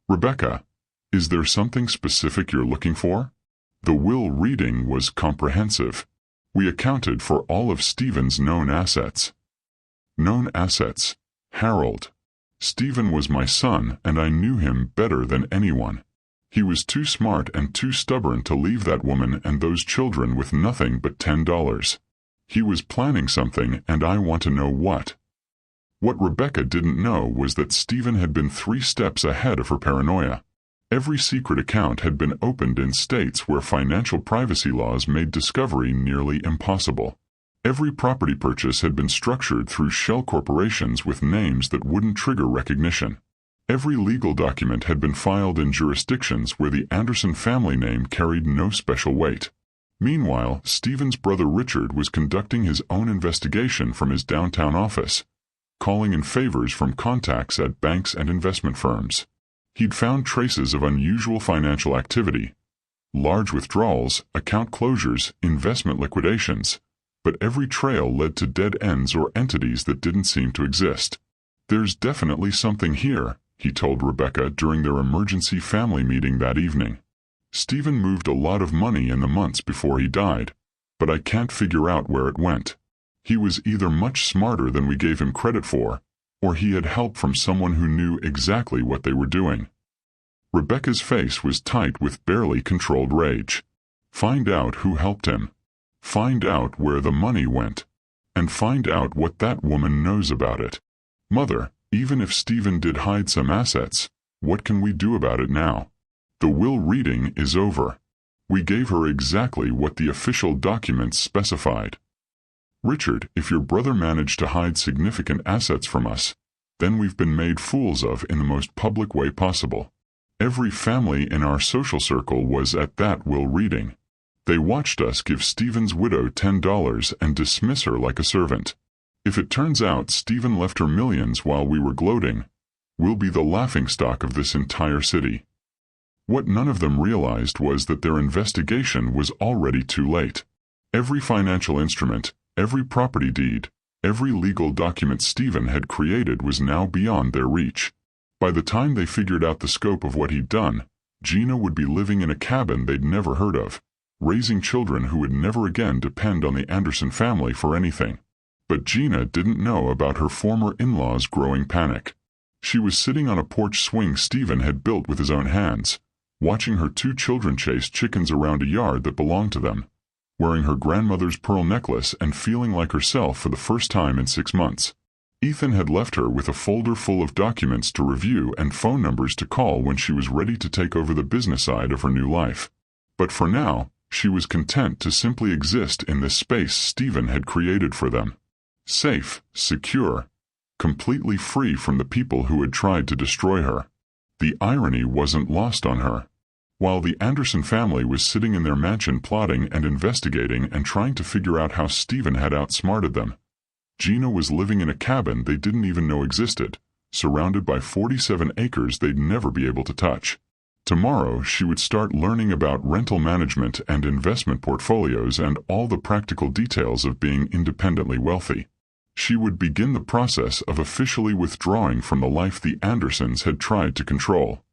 "Rebecca, is there something specific you're looking for?" The will reading was comprehensive. "We accounted for all of Stephen's known assets." Known assets. Harold. Stephen was my son, and I knew him better than anyone. He was too smart and too stubborn to leave that woman and those children with nothing but $10. He was planning something, and I want to know what. What Rebecca didn't know was that Stephen had been 3 steps ahead of her paranoia. Every secret account had been opened in states where financial privacy laws made discovery nearly impossible. Every property purchase had been structured through shell corporations with names that wouldn't trigger recognition. Every legal document had been filed in jurisdictions where the Anderson family name carried no special weight. Meanwhile, Stephen's brother Richard was conducting his own investigation from his downtown office, calling in favors from contacts at banks and investment firms. He'd found traces of unusual financial activity, large withdrawals, account closures, investment liquidations, but every trail led to dead ends or entities that didn't seem to exist. "There's definitely something here," he told Rebecca during their emergency family meeting that evening. "Stephen moved a lot of money in the months before he died, but I can't figure out where it went. He was either much smarter than we gave him credit for, or he had help from someone who knew exactly what they were doing." Rebecca's face was tight with barely controlled rage. Find out who helped him. Find out where the money went. And find out what that woman knows about it. "Mother, even if Stephen did hide some assets, what can we do about it now? The will reading is over. We gave her exactly what the official documents specified. Richard, if your brother managed to hide significant assets from us, then we've been made fools of in the most public way possible. Every family in our social circle was at that will reading. They watched us give Stephen's widow $10 and dismiss her like a servant. If it turns out Stephen left her millions while we were gloating, we'll be the laughingstock of this entire city." What none of them realized was that their investigation was already too late. Every financial instrument, every property deed, every legal document Stephen had created was now beyond their reach. By the time they figured out the scope of what he'd done, Gina would be living in a cabin they'd never heard of, raising children who would never again depend on the Anderson family for anything. But Gina didn't know about her former in-laws' growing panic. She was sitting on a porch swing Stephen had built with his own hands, watching her 2 children chase chickens around a yard that belonged to them, wearing her grandmother's pearl necklace and feeling like herself for the first time in 6 months. Ethan had left her with a folder full of documents to review and phone numbers to call when she was ready to take over the business side of her new life. But for now, she was content to simply exist in this space Stephen had created for them. Safe, secure, completely free from the people who had tried to destroy her. The irony wasn't lost on her. While the Anderson family was sitting in their mansion plotting and investigating and trying to figure out how Stephen had outsmarted them, Gina was living in a cabin they didn't even know existed, surrounded by 47 acres they'd never be able to touch. Tomorrow she would start learning about rental management and investment portfolios and all the practical details of being independently wealthy. She would begin the process of officially withdrawing from the life the Andersons had tried to control.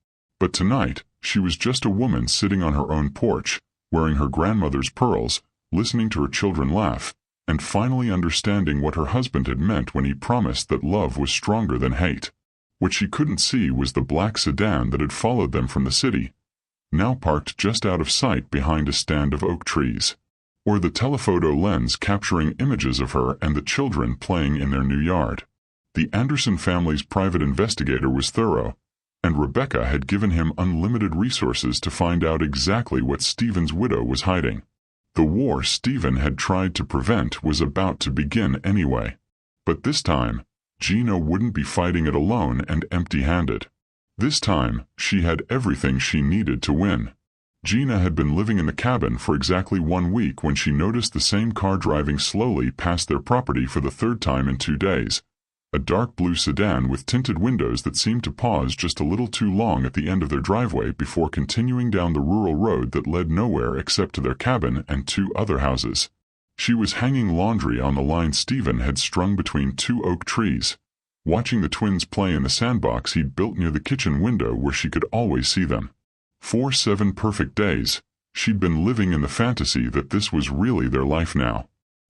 But tonight, she was just a woman sitting on her own porch, wearing her grandmother's pearls, listening to her children laugh, and finally understanding what her husband had meant when he promised that love was stronger than hate. What she couldn't see was the black sedan that had followed them from the city, now parked just out of sight behind a stand of oak trees, or the telephoto lens capturing images of her and the children playing in their new yard. The Anderson family's private investigator was thorough, and Rebecca had given him unlimited resources to find out exactly what Stephen's widow was hiding. The war Stephen had tried to prevent was about to begin anyway. But this time, Gina wouldn't be fighting it alone and empty-handed. This time, she had everything she needed to win. Gina had been living in the cabin for exactly 1 week when she noticed the same car driving slowly past their property for the 3rd time in 2 days. A dark blue sedan with tinted windows that seemed to pause just a little too long at the end of their driveway before continuing down the rural road that led nowhere except to their cabin and 2 other houses. She was hanging laundry on the line Stephen had strung between 2 oak trees, watching the twins play in the sandbox he'd built near the kitchen window where she could always see them. For 7 perfect days, she'd been living in the fantasy that this was really their life now.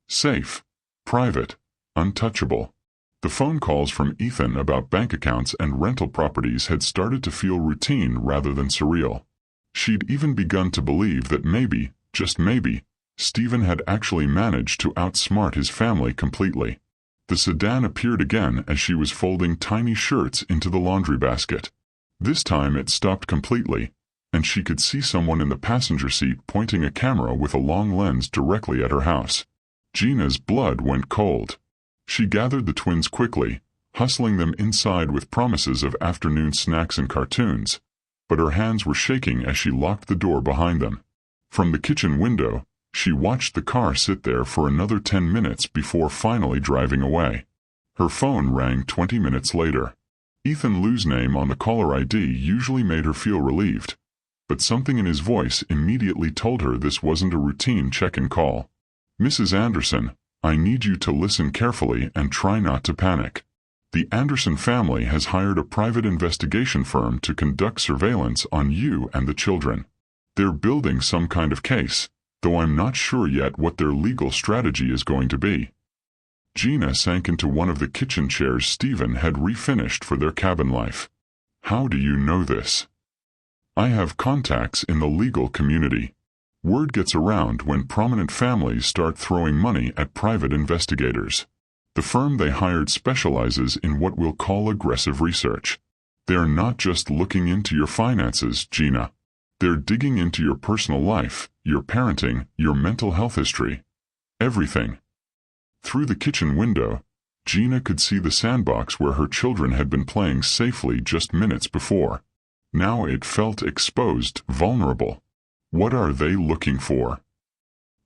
Safe, private, untouchable. The phone calls from Ethan about bank accounts and rental properties had started to feel routine rather than surreal. She'd even begun to believe that maybe, just maybe, Stephen had actually managed to outsmart his family completely. The sedan appeared again as she was folding tiny shirts into the laundry basket. This time it stopped completely, and she could see someone in the passenger seat pointing a camera with a long lens directly at her house. Gina's blood went cold. She gathered the twins quickly, hustling them inside with promises of afternoon snacks and cartoons, but her hands were shaking as she locked the door behind them. From the kitchen window, she watched the car sit there for another 10 minutes before finally driving away. Her phone rang 20 minutes later. Ethan Liu's name on the caller ID usually made her feel relieved, but something in his voice immediately told her this wasn't a routine check-in call. "Mrs. Anderson, I need you to listen carefully and try not to panic. The Anderson family has hired a private investigation firm to conduct surveillance on you and the children. They're building some kind of case, though I'm not sure yet what their legal strategy is going to be." Gina sank into one of the kitchen chairs Stephen had refinished for their cabin life. "How do you know this?" "I have contacts in the legal community. Word gets around when prominent families start throwing money at private investigators. The firm they hired specializes in what we'll call aggressive research. They're not just looking into your finances, Gina. They're digging into your personal life, your parenting, your mental health history. Everything." Through the kitchen window, Gina could see the sandbox where her children had been playing safely just minutes before. Now it felt exposed, vulnerable. What are they looking for?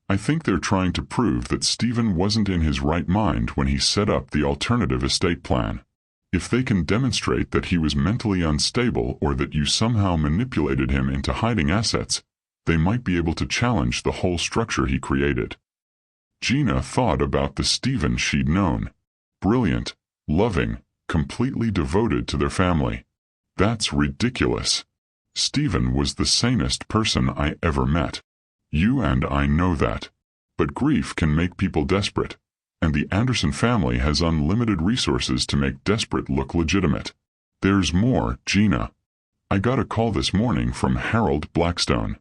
"I think they're trying to prove that Stephen wasn't in his right mind when he set up the alternative estate plan. If they can demonstrate that he was mentally unstable or that you somehow manipulated him into hiding assets, they might be able to challenge the whole structure he created." Gina thought about the Stephen she'd known. Brilliant, loving, completely devoted to their family. That's ridiculous. Stephen was the sanest person I ever met. You and I know that. But grief can make people desperate, and the Anderson family has unlimited resources to make desperate look legitimate. There's more, Gina. I got a call this morning from Harold Blackstone.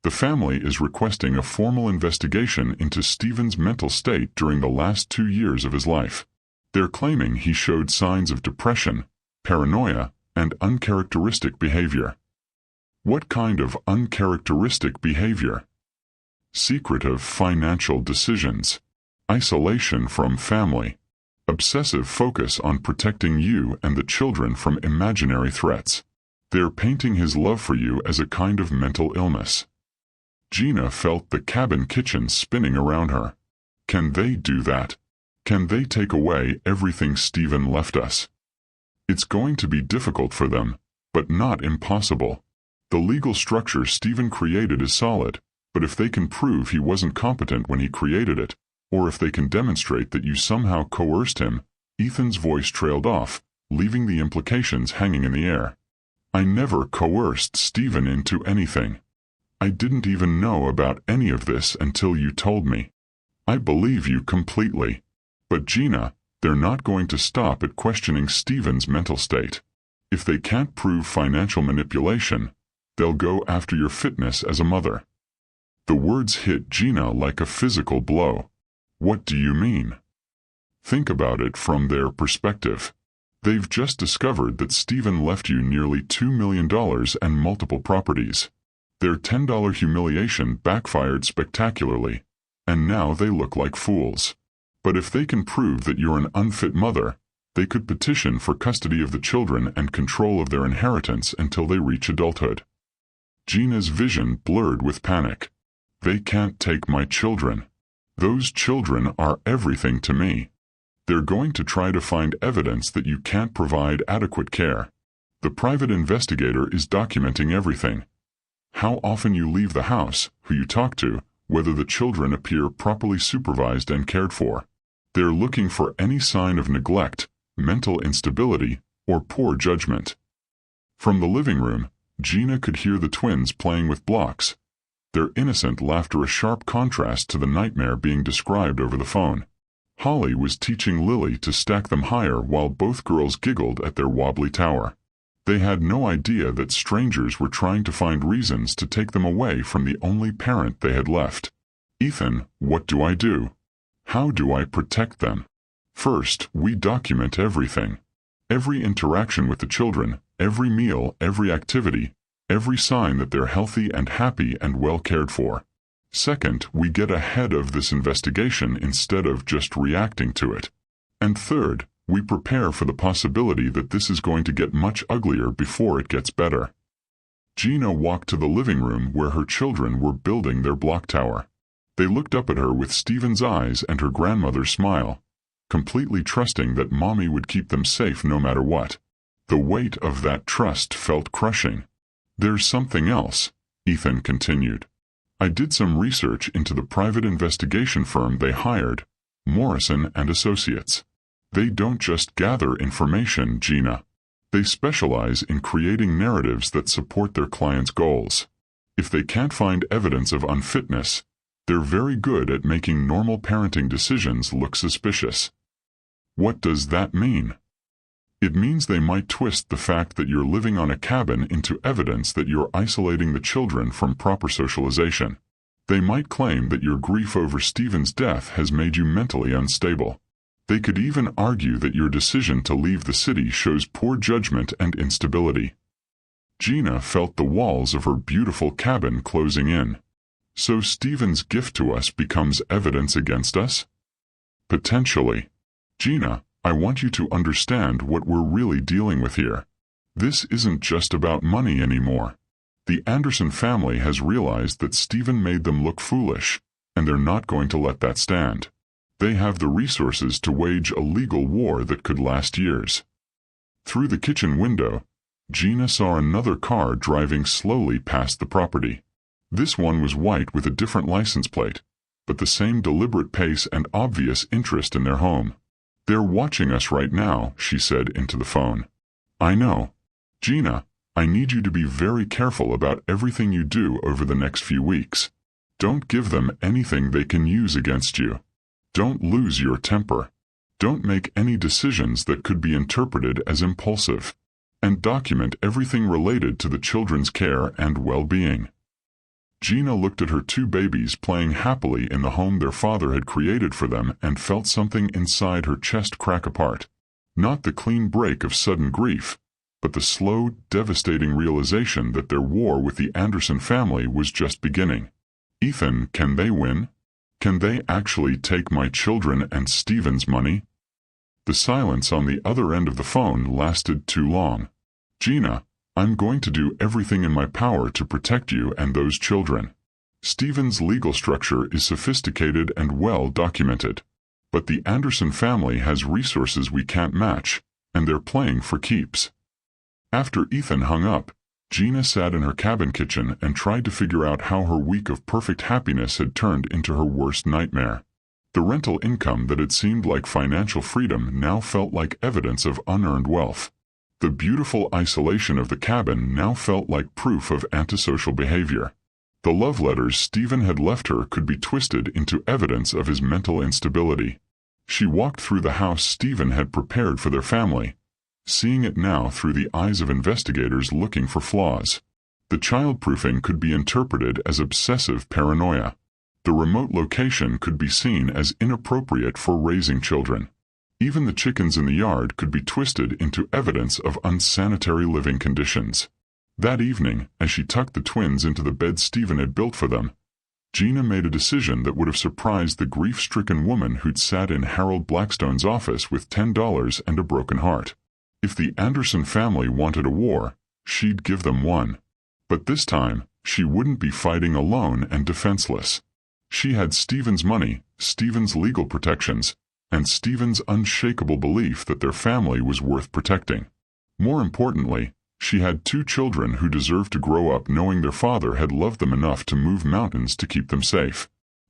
The family is requesting a formal investigation into Stephen's mental state during the last 2 years of his life. They're claiming he showed signs of depression, paranoia, and uncharacteristic behavior. What kind of uncharacteristic behavior? Secretive financial decisions, isolation from family, obsessive focus on protecting you and the children from imaginary threats. They're painting his love for you as a kind of mental illness. Gina felt the cabin kitchen spinning around her. Can they do that? Can they take away everything Stephen left us? It's going to be difficult for them, but not impossible. The legal structure Stephen created is solid, but if they can prove he wasn't competent when he created it, or if they can demonstrate that you somehow coerced him, Ethan's voice trailed off, leaving the implications hanging in the air. "I never coerced Stephen into anything. I didn't even know about any of this until you told me. I believe you completely. But Gina, they're not going to stop at questioning Stephen's mental state. If they can't prove financial manipulation, they'll go after your fitness as a mother." The words hit Gina like a physical blow. "What do you mean?" Think about it from their perspective. They've just discovered that Stephen left you nearly $2 million and multiple properties. Their $10 humiliation backfired spectacularly, and now they look like fools. But if they can prove that you're an unfit mother, they could petition for custody of the children and control of their inheritance until they reach adulthood. Gina's vision blurred with panic. "They can't take my children. Those children are everything to me. They're going to try to find evidence that you can't provide adequate care. The private investigator is documenting everything. How often you leave the house, who you talk to, whether the children appear properly supervised and cared for. They're looking for any sign of neglect, mental instability, or poor judgment." From the living room, Gina could hear the twins playing with blocks, their innocent laughter a sharp contrast to the nightmare being described over the phone. Holly was teaching Lily to stack them higher while both girls giggled at their wobbly tower. They had no idea that strangers were trying to find reasons to take them away from the only parent they had left. "Ethan, what do I do? How do I protect them?" "First, we document everything. Every interaction with the children, every meal, every activity, every sign that they're healthy and happy and well cared for. Second, we get ahead of this investigation instead of just reacting to it. And third, we prepare for the possibility that this is going to get much uglier before it gets better." Gina walked to the living room where her children were building their block tower. They looked up at her with Stephen's eyes and her grandmother's smile, completely trusting that Mommy would keep them safe no matter what. The weight of that trust felt crushing. "There's something else," Ethan continued. "I did some research into the private investigation firm they hired, Morrison and Associates. They don't just gather information, Gina. They specialize in creating narratives that support their clients' goals. If they can't find evidence of unfitness, they're very good at making normal parenting decisions look suspicious." "What does that mean?" "It means they might twist the fact that you're living on a cabin into evidence that you're isolating the children from proper socialization. They might claim that your grief over Stephen's death has made you mentally unstable. They could even argue that your decision to leave the city shows poor judgment and instability." Gina felt the walls of her beautiful cabin closing in. "So Stephen's gift to us becomes evidence against us?" "Potentially. Gina, I want you to understand what we're really dealing with here. This isn't just about money anymore. The Anderson family has realized that Stephen made them look foolish, and they're not going to let that stand. They have the resources to wage a legal war that could last years." Through the kitchen window, Gina saw another car driving slowly past the property. This one was white with a different license plate, but the same deliberate pace and obvious interest in their home. "They're watching us right now," she said into the phone. "I know. Gina, I need you to be very careful about everything you do over the next few weeks. Don't give them anything they can use against you. Don't lose your temper. Don't make any decisions that could be interpreted as impulsive. And document everything related to the children's care and well-being." Gina looked at her two babies playing happily in the home their father had created for them and felt something inside her chest crack apart. Not the clean break of sudden grief, but the slow, devastating realization that their war with the Anderson family was just beginning. "Ethan, can they win? Can they actually take my children and Stephen's money?" The silence on the other end of the phone lasted too long. "Gina, I'm going to do everything in my power to protect you and those children. Stephen's legal structure is sophisticated and well documented. But the Anderson family has resources we can't match, and they're playing for keeps." After Ethan hung up, Gina sat in her cabin kitchen and tried to figure out how her week of perfect happiness had turned into her worst nightmare. The rental income that had seemed like financial freedom now felt like evidence of unearned wealth. The beautiful isolation of the cabin now felt like proof of antisocial behavior. The love letters Stephen had left her could be twisted into evidence of his mental instability. She walked through the house Stephen had prepared for their family, seeing it now through the eyes of investigators looking for flaws. The childproofing could be interpreted as obsessive paranoia. The remote location could be seen as inappropriate for raising children. Even the chickens in the yard could be twisted into evidence of unsanitary living conditions. That evening, as she tucked the twins into the bed Stephen had built for them, Gina made a decision that would have surprised the grief-stricken woman who'd sat in Harold Blackstone's office with $10 and a broken heart. If the Anderson family wanted a war, she'd give them one. But this time, she wouldn't be fighting alone and defenseless. She had Stephen's money, Stephen's legal protections, and Stephen's unshakable belief that their family was worth protecting. More importantly, she had two children who deserved to grow up knowing their father had loved them enough to move mountains to keep them safe.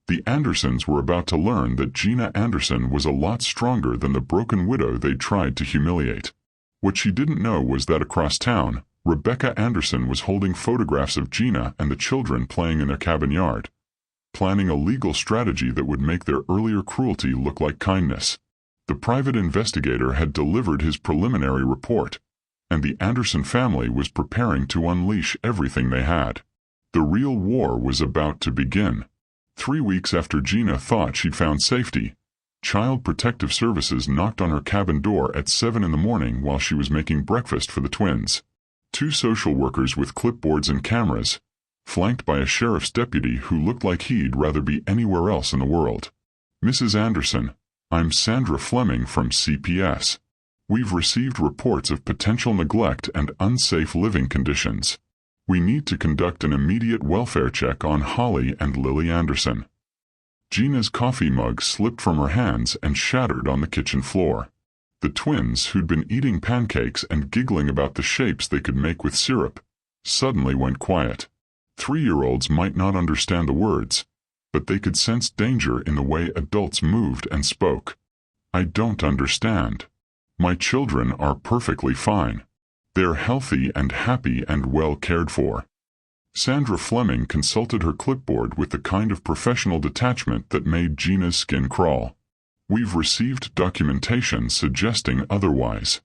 The Andersons were about to learn that Gina Anderson was a lot stronger than the broken widow they'd tried to humiliate. What she didn't know was that across town, Rebecca Anderson was holding photographs of Gina and the children playing in their cabin yard, planning a legal strategy that would make their earlier cruelty look like kindness. The private investigator had delivered his preliminary report, and the Anderson family was preparing to unleash everything they had. The real war was about to begin. 3 weeks after Gina thought she'd found safety, Child Protective Services knocked on her cabin door at 7 in the morning while she was making breakfast for the twins. 2 social workers with clipboards and cameras, flanked by a sheriff's deputy who looked like he'd rather be anywhere else in the world. "Mrs. Anderson, I'm Sandra Fleming from CPS. We've received reports of potential neglect and unsafe living conditions. We need to conduct an immediate welfare check on Holly and Lily Anderson." Gina's coffee mug slipped from her hands and shattered on the kitchen floor. The twins, who'd been eating pancakes and giggling about the shapes they could make with syrup, suddenly went quiet. 3-year-olds might not understand the words, but they could sense danger in the way adults moved and spoke. "I don't understand. My children are perfectly fine. They're healthy and happy and well cared for." Sandra Fleming consulted her clipboard with the kind of professional detachment that made Gina's skin crawl. "We've received documentation suggesting otherwise.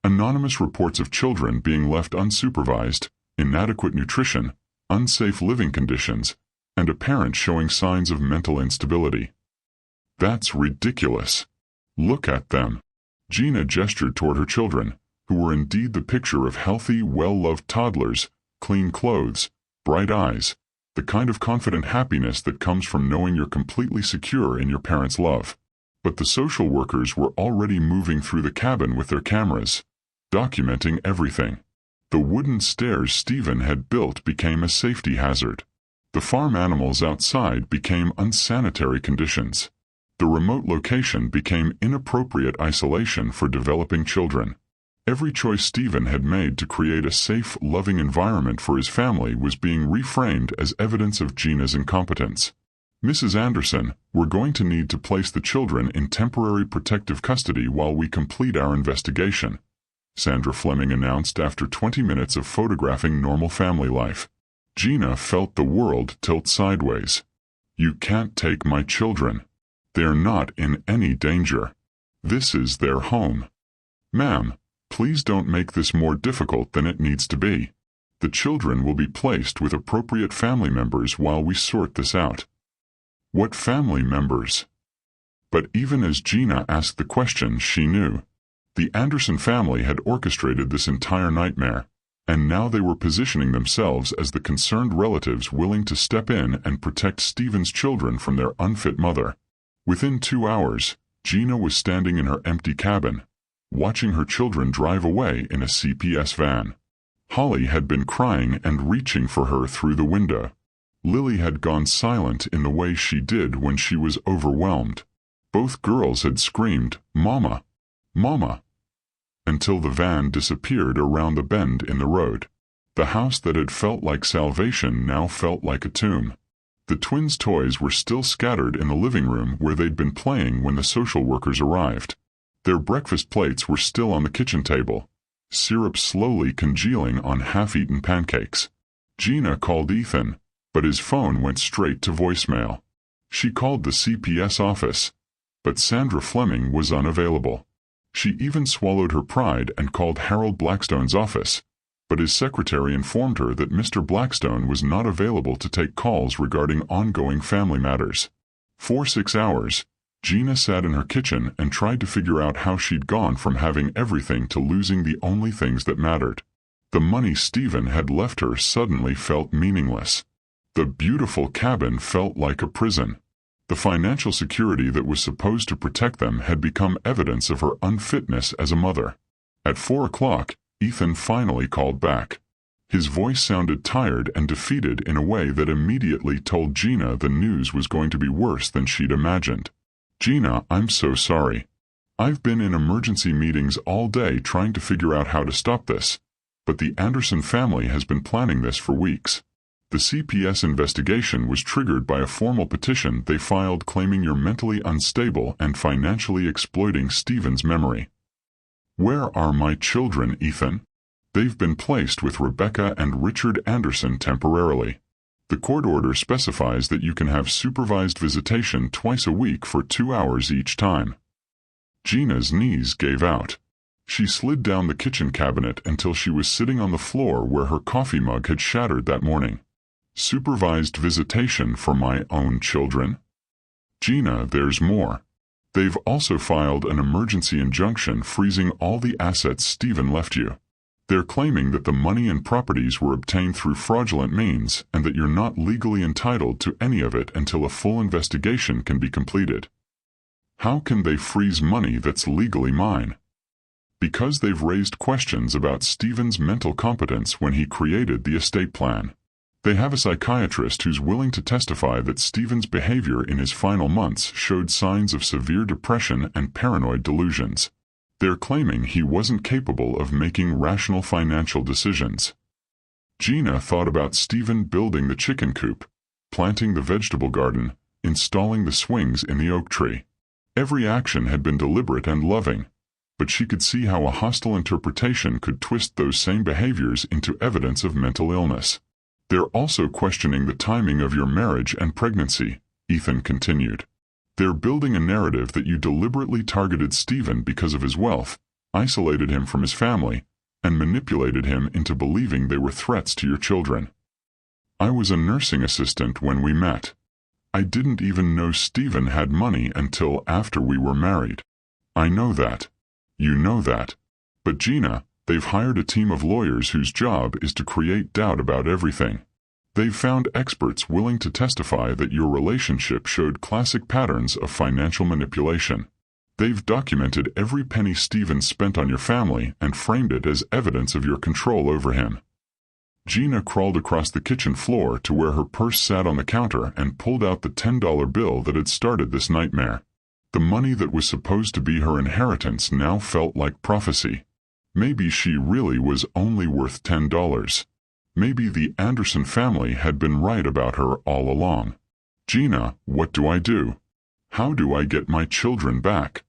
Anonymous reports of children being left unsupervised, inadequate nutrition, unsafe living conditions, and a parent showing signs of mental instability." "That's ridiculous. Look at them." Gina gestured toward her children, who were indeed the picture of healthy, well-loved toddlers, clean clothes, bright eyes, the kind of confident happiness that comes from knowing you're completely secure in your parents' love. But the social workers were already moving through the cabin with their cameras, documenting everything. The wooden stairs Stephen had built became a safety hazard. The farm animals outside became unsanitary conditions. The remote location became inappropriate isolation for developing children. Every choice Stephen had made to create a safe, loving environment for his family was being reframed as evidence of Gina's incompetence. "Mrs. Anderson, we're going to need to place the children in temporary protective custody while we complete our investigation," Sandra Fleming announced after 20 minutes of photographing normal family life. Gina felt the world tilt sideways. "You can't take my children. They're not in any danger. This is their home. Ma'am, please don't make this more difficult than it needs to be. The children will be placed with appropriate family members while we sort this out." What family members? But even as Gina asked the question, she knew. The Anderson family had orchestrated this entire nightmare, and now they were positioning themselves as the concerned relatives willing to step in and protect Stephen's children from their unfit mother. Within 2 hours, Gina was standing in her empty cabin, watching her children drive away in a CPS van. Holly had been crying and reaching for her through the window. Lily had gone silent in the way she did when she was overwhelmed. Both girls had screamed, "Mama! Mama!" until the van disappeared around the bend in the road. The house that had felt like salvation now felt like a tomb. The twins' toys were still scattered in the living room where they'd been playing when the social workers arrived. Their breakfast plates were still on the kitchen table, syrup slowly congealing on half-eaten pancakes. Gina called Ethan, but his phone went straight to voicemail. She called the CPS office, but Sandra Fleming was unavailable. She even swallowed her pride and called Harold Blackstone's office, but his secretary informed her that Mr. Blackstone was not available to take calls regarding ongoing family matters. For 6 hours, Gina sat in her kitchen and tried to figure out how she'd gone from having everything to losing the only things that mattered. The money Stephen had left her suddenly felt meaningless. The beautiful cabin felt like a prison. The financial security that was supposed to protect them had become evidence of her unfitness as a mother. At 4 o'clock, Ethan finally called back. His voice sounded tired and defeated in a way that immediately told Gina the news was going to be worse than she'd imagined. "Gina, I'm so sorry. I've been in emergency meetings all day trying to figure out how to stop this, but the Anderson family has been planning this for weeks. The CPS investigation was triggered by a formal petition they filed claiming you're mentally unstable and financially exploiting Stephen's memory." "Where are my children, Ethan?" "They've been placed with Rebecca and Richard Anderson temporarily. The court order specifies that you can have supervised visitation twice a week for 2 hours each time." Gina's knees gave out. She slid down the kitchen cabinet until she was sitting on the floor where her coffee mug had shattered that morning. "Supervised visitation for my own children? Gina, there's more. They've also filed an emergency injunction freezing all the assets Stephen left you. They're claiming that the money and properties were obtained through fraudulent means and that you're not legally entitled to any of it until a full investigation can be completed." "How can they freeze money that's legally mine?" "Because they've raised questions about Stephen's mental competence when he created the estate plan. They have a psychiatrist who's willing to testify that Stephen's behavior in his final months showed signs of severe depression and paranoid delusions. They're claiming he wasn't capable of making rational financial decisions. Gina thought about Stephen building the chicken coop, planting the vegetable garden, installing the swings in the oak tree. Every action had been deliberate and loving, but she could see how a hostile interpretation could twist those same behaviors into evidence of mental illness. They're also questioning the timing of your marriage and pregnancy, Ethan continued. They're building a narrative that you deliberately targeted Stephen because of his wealth, isolated him from his family, and manipulated him into believing they were threats to your children. I was a nursing assistant when we met. I didn't even know Stephen had money until after we were married. I know that. You know that. But Gina, they've hired a team of lawyers whose job is to create doubt about everything. They've found experts willing to testify that your relationship showed classic patterns of financial manipulation. They've documented every penny Stephen spent on your family and framed it as evidence of your control over him. Gina crawled across the kitchen floor to where her purse sat on the counter and pulled out the $10 bill that had started this nightmare. The money that was supposed to be her inheritance now felt like prophecy. Maybe she really was only worth $10. Maybe the Anderson family had been right about her all along. Gina, what do I do? How do I get my children back?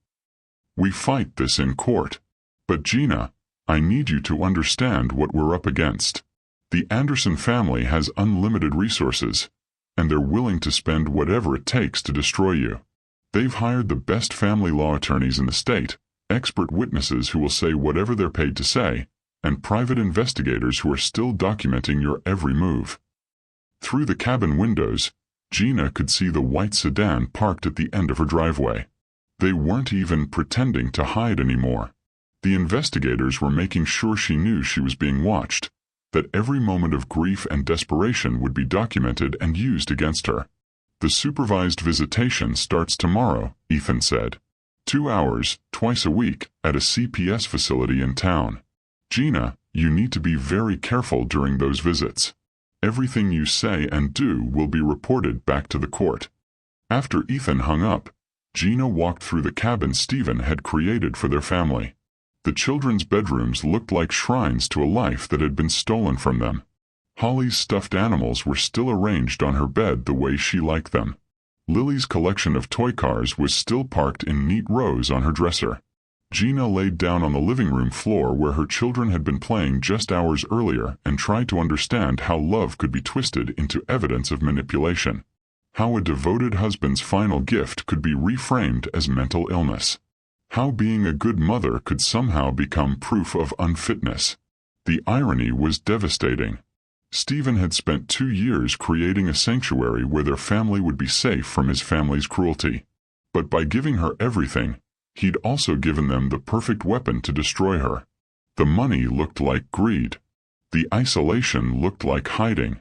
We fight this in court. But Gina, I need you to understand what we're up against. The Anderson family has unlimited resources, and they're willing to spend whatever it takes to destroy you. They've hired the best family law attorneys in the state, expert witnesses who will say whatever they're paid to say, and private investigators who are still documenting your every move. Through the cabin windows, Gina could see the white sedan parked at the end of her driveway. They weren't even pretending to hide anymore. The investigators were making sure she knew she was being watched, that every moment of grief and desperation would be documented and used against her. The supervised visitation starts tomorrow, Ethan said. 2 hours, twice a week, at a CPS facility in town. Gina, you need to be very careful during those visits. Everything you say and do will be reported back to the court. After Ethan hung up, Gina walked through the cabin Stephen had created for their family. The children's bedrooms looked like shrines to a life that had been stolen from them. Holly's stuffed animals were still arranged on her bed the way she liked them. Lily's collection of toy cars was still parked in neat rows on her dresser. Gina laid down on the living room floor where her children had been playing just hours earlier and tried to understand how love could be twisted into evidence of manipulation. How a devoted husband's final gift could be reframed as mental illness. How being a good mother could somehow become proof of unfitness. The irony was devastating. Stephen had spent 2 years creating a sanctuary where their family would be safe from his family's cruelty. But by giving her everything, he'd also given them the perfect weapon to destroy her. The money looked like greed. The isolation looked like hiding.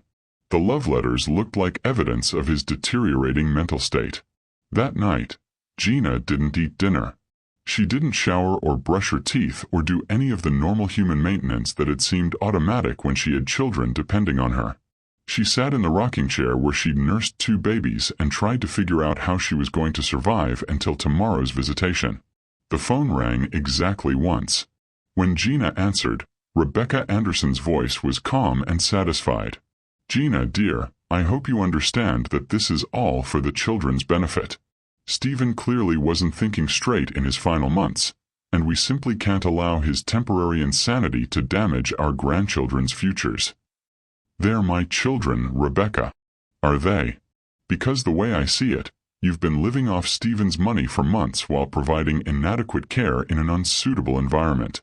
The love letters looked like evidence of his deteriorating mental state. That night, Gina didn't eat dinner. She didn't shower or brush her teeth or do any of the normal human maintenance that had seemed automatic when she had children depending on her. She sat in the rocking chair where she'd nursed 2 babies and tried to figure out how she was going to survive until tomorrow's visitation. The phone rang exactly once. When Gina answered, Rebecca Anderson's voice was calm and satisfied. Gina, dear, I hope you understand that this is all for the children's benefit. Stephen clearly wasn't thinking straight in his final months, and we simply can't allow his temporary insanity to damage our grandchildren's futures. They're my children, Rebecca. Are they? Because the way I see it, you've been living off Stephen's money for months while providing inadequate care in an unsuitable environment.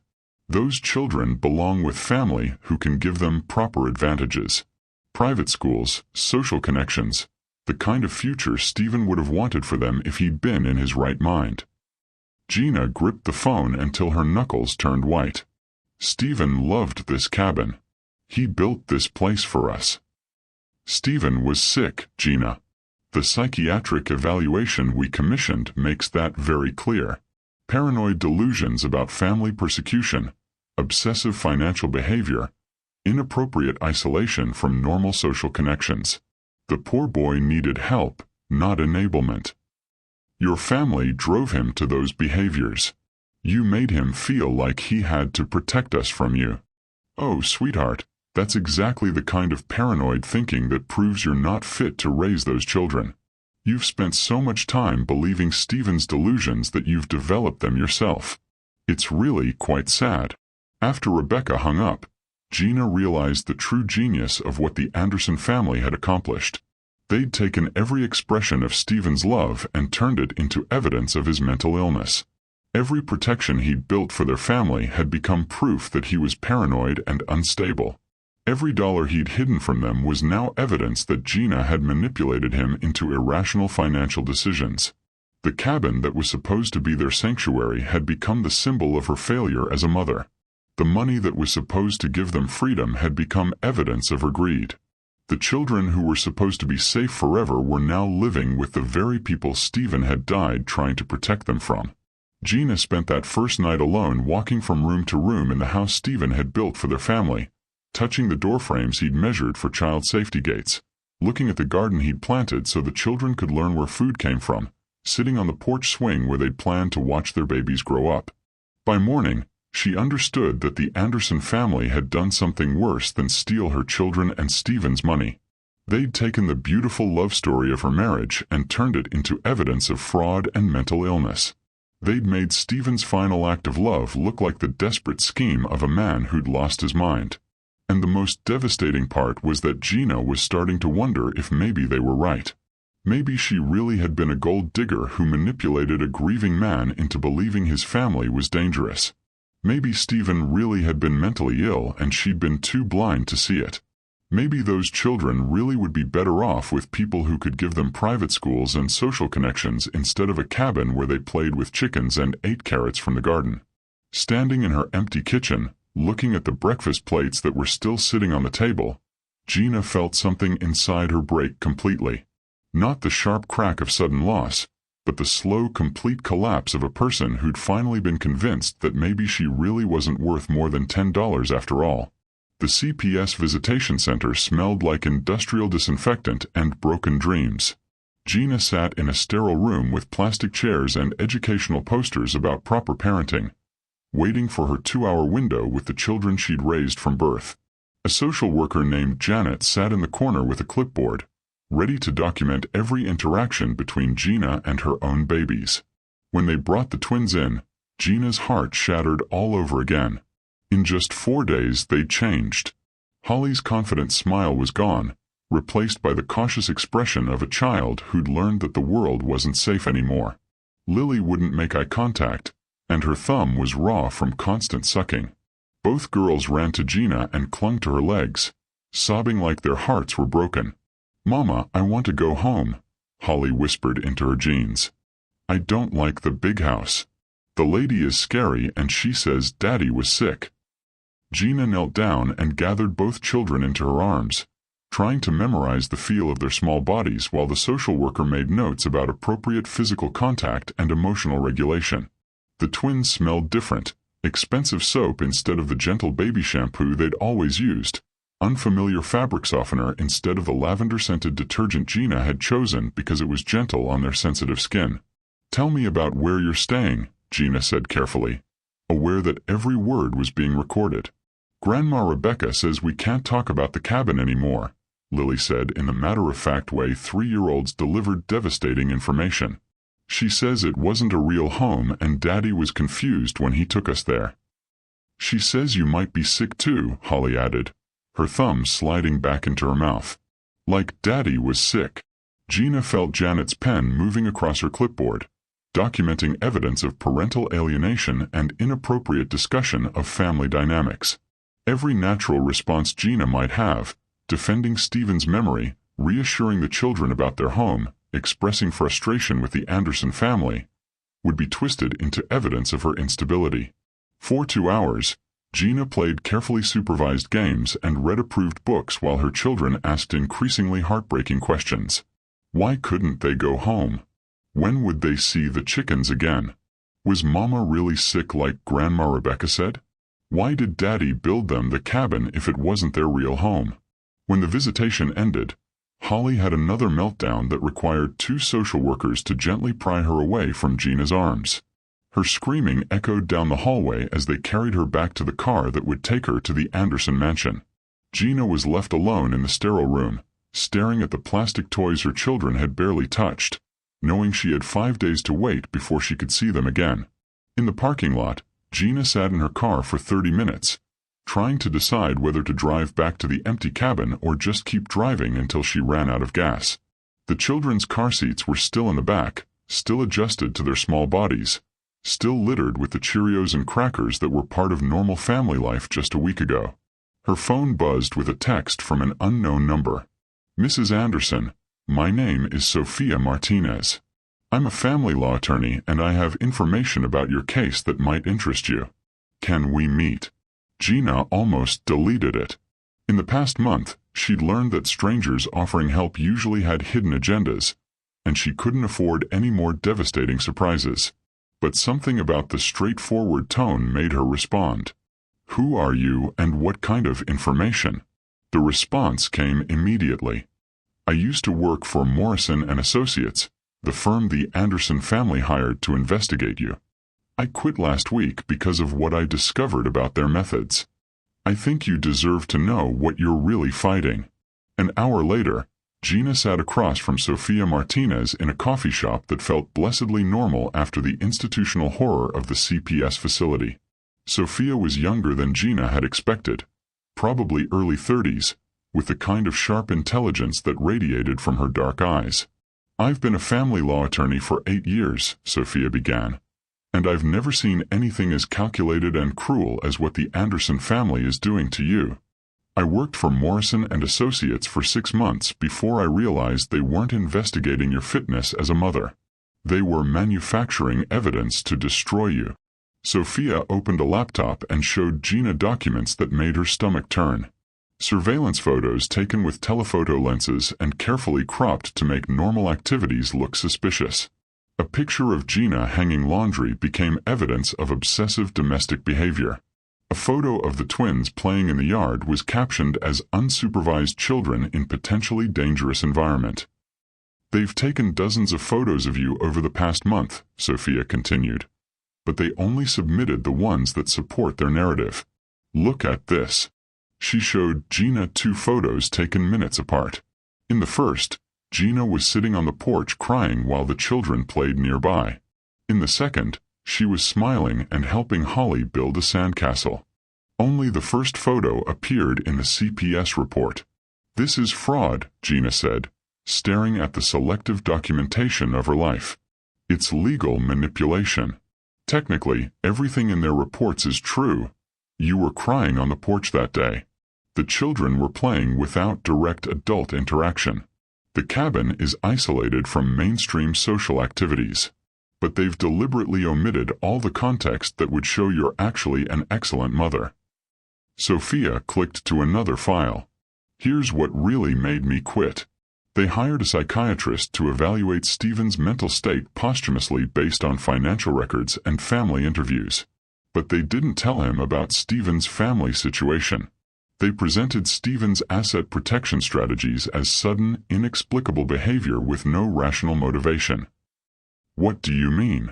Those children belong with family who can give them proper advantages. Private schools, social connections, the kind of future Stephen would have wanted for them if he'd been in his right mind. Gina gripped the phone until her knuckles turned white. Stephen loved this cabin. He built this place for us. Stephen was sick, Gina. The psychiatric evaluation we commissioned makes that very clear. Paranoid delusions about family persecution, obsessive financial behavior, inappropriate isolation from normal social connections. The poor boy needed help, not enablement. Your family drove him to those behaviors. You made him feel like he had to protect us from you. Oh, sweetheart, that's exactly the kind of paranoid thinking that proves you're not fit to raise those children. You've spent so much time believing Steven's delusions that you've developed them yourself. It's really quite sad." After Rebecca hung up, Gina realized the true genius of what the Anderson family had accomplished. They'd taken every expression of Steven's love and turned it into evidence of his mental illness. Every protection he'd built for their family had become proof that he was paranoid and unstable. Every dollar he'd hidden from them was now evidence that Gina had manipulated him into irrational financial decisions. The cabin that was supposed to be their sanctuary had become the symbol of her failure as a mother. The money that was supposed to give them freedom had become evidence of her greed. The children who were supposed to be safe forever were now living with the very people Steven had died trying to protect them from. Gina spent that first night alone walking from room to room in the house Steven had built for their family, touching the doorframes he'd measured for child safety gates, looking at the garden he'd planted so the children could learn where food came from, sitting on the porch swing where they'd planned to watch their babies grow up. By morning, she understood that the Anderson family had done something worse than steal her children and Steven's money. They'd taken the beautiful love story of her marriage and turned it into evidence of fraud and mental illness. They'd made Steven's final act of love look like the desperate scheme of a man who'd lost his mind. And the most devastating part was that Gina was starting to wonder if maybe they were right. Maybe she really had been a gold digger who manipulated a grieving man into believing his family was dangerous. Maybe Steven really had been mentally ill and she'd been too blind to see it. Maybe those children really would be better off with people who could give them private schools and social connections instead of a cabin where they played with chickens and ate carrots from the garden. Standing in her empty kitchen, looking at the breakfast plates that were still sitting on the table, Gina felt something inside her break completely. Not the sharp crack of sudden loss, but the slow, complete collapse of a person who'd finally been convinced that maybe she really wasn't worth more than $10 after all. The CPS Visitation Center smelled like industrial disinfectant and broken dreams. Gina sat in a sterile room with plastic chairs and educational posters about proper parenting, waiting for her 2-hour window with the children she'd raised from birth. A social worker named Janet sat in the corner with a clipboard, ready to document every interaction between Gina and her own babies. When they brought the twins in, Gina's heart shattered all over again. In just 4 days they'd changed. Holly's confident smile was gone, replaced by the cautious expression of a child who'd learned that the world wasn't safe anymore. Lily wouldn't make eye contact, and her thumb was raw from constant sucking. Both girls ran to Gina and clung to her legs, sobbing like their hearts were broken. "Mama, I want to go home," Holly whispered into her jeans. "I don't like the big house. The lady is scary and she says Daddy was sick." Gina knelt down and gathered both children into her arms, trying to memorize the feel of their small bodies while the social worker made notes about appropriate physical contact and emotional regulation. The twins smelled different, expensive soap instead of the gentle baby shampoo they'd always used, unfamiliar fabric softener instead of the lavender-scented detergent Gina had chosen because it was gentle on their sensitive skin. "Tell me about where you're staying," Gina said carefully, aware that every word was being recorded. "Grandma Rebecca says we can't talk about the cabin anymore," Lily said in the matter-of-fact way 3-year-olds delivered devastating information. "She says it wasn't a real home and Daddy was confused when he took us there." "She says you might be sick too," Holly added, her thumb sliding back into her mouth. "Like Daddy was sick." Gina felt Janet's pen moving across her clipboard, documenting evidence of parental alienation and inappropriate discussion of family dynamics. Every natural response Gina might have, defending Steven's memory, reassuring the children about their home, expressing frustration with the Anderson family, would be twisted into evidence of her instability. For 2 hours, Gina played carefully supervised games and read approved books while her children asked increasingly heartbreaking questions. Why couldn't they go home? When would they see the chickens again? Was Mama really sick like Grandma Rebecca said? Why did Daddy build them the cabin if it wasn't their real home? When the visitation ended, Holly had another meltdown that required 2 social workers to gently pry her away from Gina's arms. Her screaming echoed down the hallway as they carried her back to the car that would take her to the Anderson mansion. Gina was left alone in the sterile room, staring at the plastic toys her children had barely touched, knowing she had 5 days to wait before she could see them again. In the parking lot, Gina sat in her car for 30 minutes, trying to decide whether to drive back to the empty cabin or just keep driving until she ran out of gas. The children's car seats were still in the back, still adjusted to their small bodies, still littered with the Cheerios and crackers that were part of normal family life just a week ago. Her phone buzzed with a text from an unknown number. "Mrs. Anderson, my name is Sophia Martinez. I'm a family law attorney and I have information about your case that might interest you. Can we meet?" Gina almost deleted it. In the past month, she'd learned that strangers offering help usually had hidden agendas, and she couldn't afford any more devastating surprises. But something about the straightforward tone made her respond. "Who are you and what kind of information?" The response came immediately. "I used to work for Morrison and Associates, the firm the Anderson family hired to investigate you. I quit last week because of what I discovered about their methods. I think you deserve to know what you're really fighting." An hour later, Gina sat across from Sophia Martinez in a coffee shop that felt blessedly normal after the institutional horror of the CPS facility. Sophia was younger than Gina had expected, probably early 30s, with the kind of sharp intelligence that radiated from her dark eyes. "I've been a family law attorney for 8 years, Sophia began, "and I've never seen anything as calculated and cruel as what the Anderson family is doing to you. I worked for Morrison and Associates for 6 months before I realized they weren't investigating your fitness as a mother. They were manufacturing evidence to destroy you." Sophia opened a laptop and showed Gina documents that made her stomach turn. Surveillance photos taken with telephoto lenses and carefully cropped to make normal activities look suspicious. A picture of Gina hanging laundry became evidence of obsessive domestic behavior. A photo of the twins playing in the yard was captioned as "unsupervised children in potentially dangerous environment." "They've taken dozens of photos of you over the past month," Sophia continued, "but they only submitted the ones that support their narrative. Look at this." She showed Gina 2 photos taken minutes apart. In the first, Gina was sitting on the porch crying while the children played nearby. In the second, she was smiling and helping Holly build a sandcastle. Only the first photo appeared in the CPS report. "This is fraud," Gina said, staring at the selective documentation of her life. "It's legal manipulation. Technically, everything in their reports is true. You were crying on the porch that day. The children were playing without direct adult interaction. The cabin is isolated from mainstream social activities. But they've deliberately omitted all the context that would show you're actually an excellent mother." Sophia clicked to another file. "Here's what really made me quit. They hired a psychiatrist to evaluate Stephen's mental state posthumously based on financial records and family interviews. But they didn't tell him about Stephen's family situation. They presented Stephen's asset protection strategies as sudden, inexplicable behavior with no rational motivation." "What do you mean?"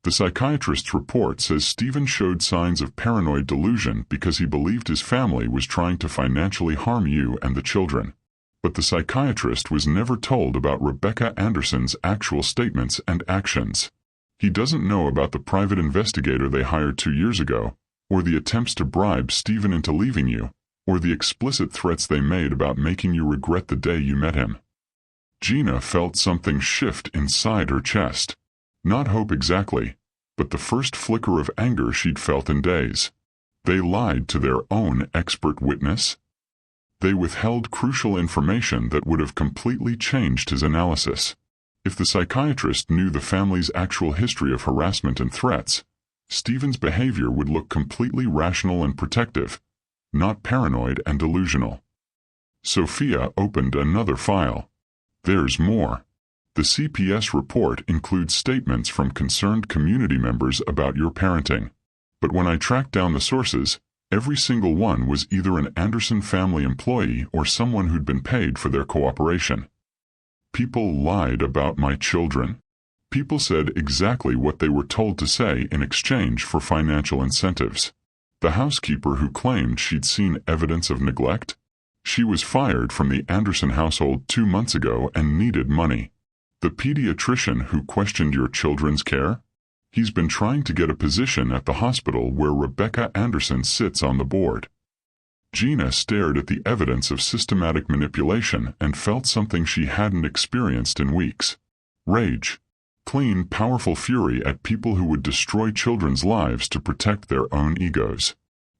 "The psychiatrist's report says Stephen showed signs of paranoid delusion because he believed his family was trying to financially harm you and the children. But the psychiatrist was never told about Rebecca Anderson's actual statements and actions. He doesn't know about the private investigator they hired 2 years ago, or the attempts to bribe Stephen into leaving you, or the explicit threats they made about making you regret the day you met him." Gina felt something shift inside her chest. Not hope exactly, but the first flicker of anger she'd felt in days. They lied to their own expert witness? They withheld crucial information that would have completely changed his analysis. If the psychiatrist knew the family's actual history of harassment and threats, Stephen's behavior would look completely rational and protective, not paranoid and delusional. Sophia opened another file. There's more. The CPS report includes statements from concerned community members about your parenting. But when I tracked down the sources, every single one was either an Anderson family employee or someone who'd been paid for their cooperation. "People lied about my children." People said exactly what they were told to say in exchange for financial incentives. The housekeeper who claimed she'd seen evidence of neglect? She was fired from the Anderson household 2 months ago and needed money. The pediatrician who questioned your children's care? He's been trying to get a position at the hospital where Rebecca Anderson sits on the board. Gina stared at the evidence of systematic manipulation and felt something she hadn't experienced in weeks. Rage. Clean, powerful fury at people who would destroy children's lives to protect their own egos.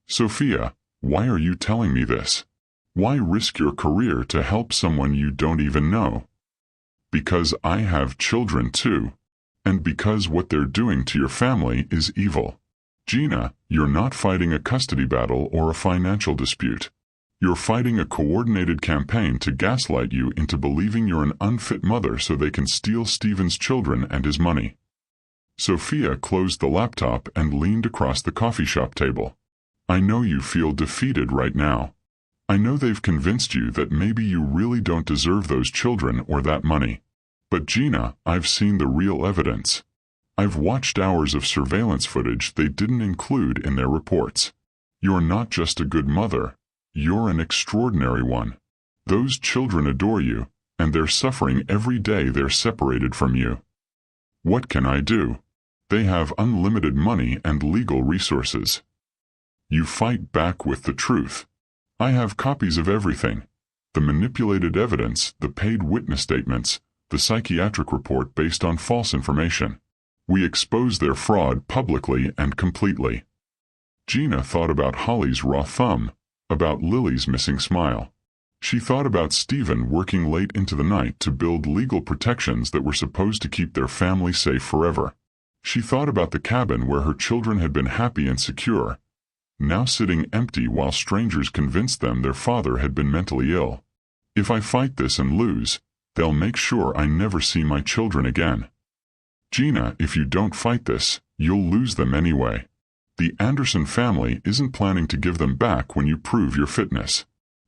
Sophia, why are you telling me this? Why risk your career to help someone you don't even know? Because I have children too. And because what they're doing to your family is evil. Gina, you're not fighting a custody battle or a financial dispute. You're fighting a coordinated campaign to gaslight you into believing you're an unfit mother so they can steal Stephen's children and his money. Sophia closed the laptop and leaned across the coffee shop table. I know you feel defeated right now. I know they've convinced you that maybe you really don't deserve those children or that money. But Gina, I've seen the real evidence. I've watched hours of surveillance footage they didn't include in their reports. You're not just a good mother. You're an extraordinary one. Those children adore you, and they're suffering every day they're separated from you. What can I do? They have unlimited money and legal resources. You fight back with the truth. I have copies of everything. The manipulated evidence, the paid witness statements, the psychiatric report based on false information. We expose their fraud publicly and completely. Gina thought about Holly's raw thumb, about Lily's missing smile. She thought about Stephen working late into the night to build legal protections that were supposed to keep their family safe forever. She thought about the cabin where her children had been happy and secure, now sitting empty while strangers convinced them their father had been mentally ill. If I fight this and lose, they'll make sure I never see my children again. Gina, if you don't fight this, you'll lose them anyway. The Anderson family isn't planning to give them back when you prove your fitness.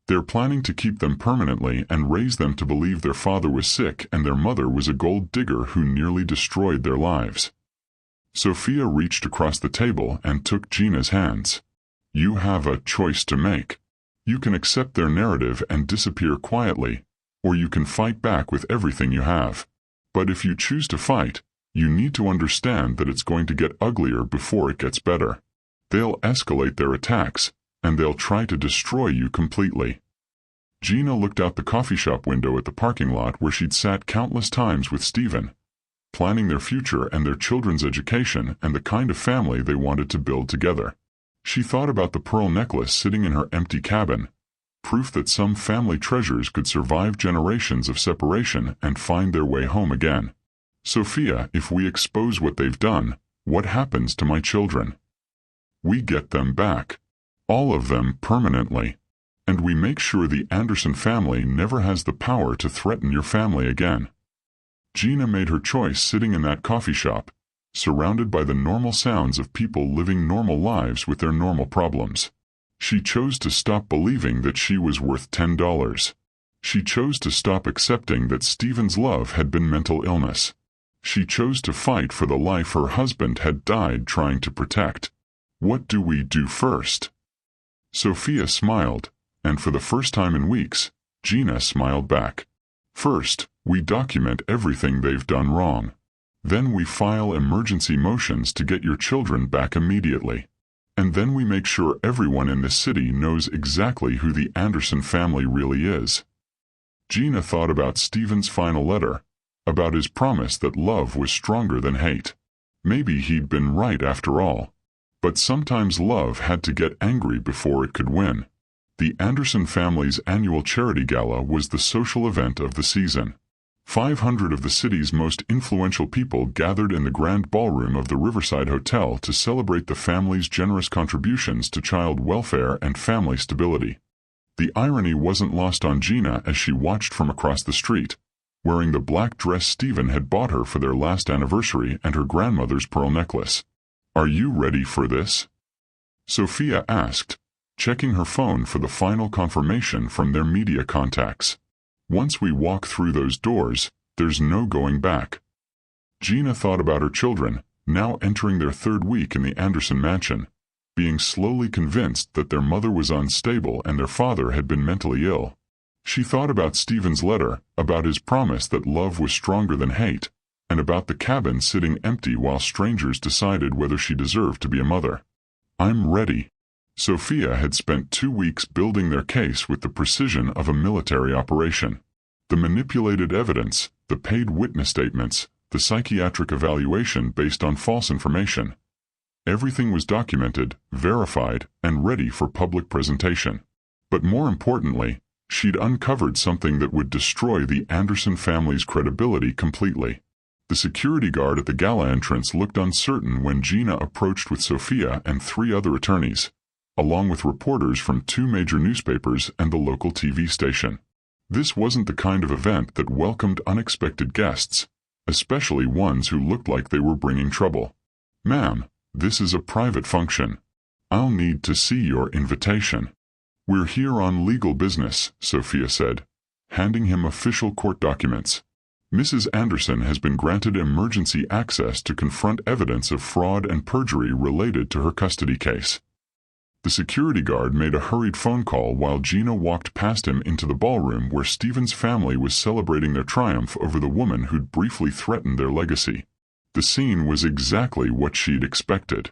They're planning to keep them permanently and raise them to believe their father was sick and their mother was a gold digger who nearly destroyed their lives. Sophia reached across the table and took Gina's hands. You have a choice to make. You can accept their narrative and disappear quietly, or you can fight back with everything you have. But if you choose to fight, you need to understand that it's going to get uglier before it gets better. They'll escalate their attacks, and they'll try to destroy you completely. Gina looked out the coffee shop window at the parking lot where she'd sat countless times with Stephen, planning their future and their children's education and the kind of family they wanted to build together. She thought about the pearl necklace sitting in her empty cabin, proof that some family treasures could survive generations of separation and find their way home again. Sophia, if we expose what they've done, what happens to my children? We get them back. All of them permanently. And we make sure the Anderson family never has the power to threaten your family again. Gina made her choice sitting in that coffee shop, surrounded by the normal sounds of people living normal lives with their normal problems. She chose to stop believing that she was worth $10. She chose to stop accepting that Stephen's love had been mental illness. She chose to fight for the life her husband had died trying to protect. What do we do first? Sophia smiled, and for the first time in weeks, Gina smiled back. First, we document everything they've done wrong. Then we file emergency motions to get your children back immediately. And then we make sure everyone in this city knows exactly who the Anderson family really is. Gina thought about Stephen's final letter, about his promise that love was stronger than hate. Maybe he'd been right after all. But sometimes love had to get angry before it could win. The Anderson family's annual charity gala was the social event of the season. 500 of the city's most influential people gathered in the grand ballroom of the Riverside Hotel to celebrate the family's generous contributions to child welfare and family stability. The irony wasn't lost on Gina as she watched from across the street, wearing the black dress Stephen had bought her for their last anniversary and her grandmother's pearl necklace. Are you ready for this? Sophia asked, checking her phone for the final confirmation from their media contacts. Once we walk through those doors, there's no going back. Gina thought about her children, now entering their third week in the Anderson mansion, being slowly convinced that their mother was unstable and their father had been mentally ill. She thought about Stephen's letter, about his promise that love was stronger than hate, and about the cabin sitting empty while strangers decided whether she deserved to be a mother. "I'm ready." Sophia had spent 2 weeks building their case with the precision of a military operation. The manipulated evidence, the paid witness statements, the psychiatric evaluation based on false information. Everything was documented, verified, and ready for public presentation. But more importantly, she'd uncovered something that would destroy the Anderson family's credibility completely. The security guard at the gala entrance looked uncertain when Gina approached with Sophia and 3 other attorneys, along with reporters from 2 major newspapers and the local TV station. This wasn't the kind of event that welcomed unexpected guests, especially ones who looked like they were bringing trouble. "Ma'am, this is a private function. I'll need to see your invitation." "We're here on legal business," Sophia said, handing him official court documents. "Mrs. Anderson has been granted emergency access to confront evidence of fraud and perjury related to her custody case." The security guard made a hurried phone call while Gina walked past him into the ballroom where Stephen's family was celebrating their triumph over the woman who'd briefly threatened their legacy. The scene was exactly what she'd expected.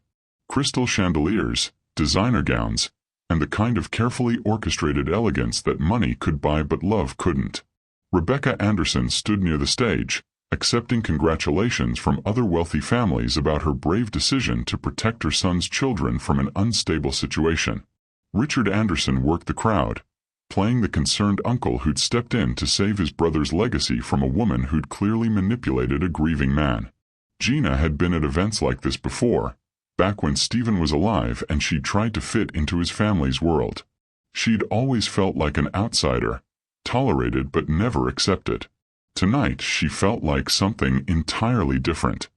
Crystal chandeliers, designer gowns, and the kind of carefully orchestrated elegance that money could buy but love couldn't. Rebecca Anderson stood near the stage, accepting congratulations from other wealthy families about her brave decision to protect her son's children from an unstable situation. Richard Anderson worked the crowd, playing the concerned uncle who'd stepped in to save his brother's legacy from a woman who'd clearly manipulated a grieving man. Gina had been at events like this before, back when Stephen was alive and she'd tried to fit into his family's world. She'd always felt like an outsider, tolerated but never accepted. Tonight she felt like something entirely different.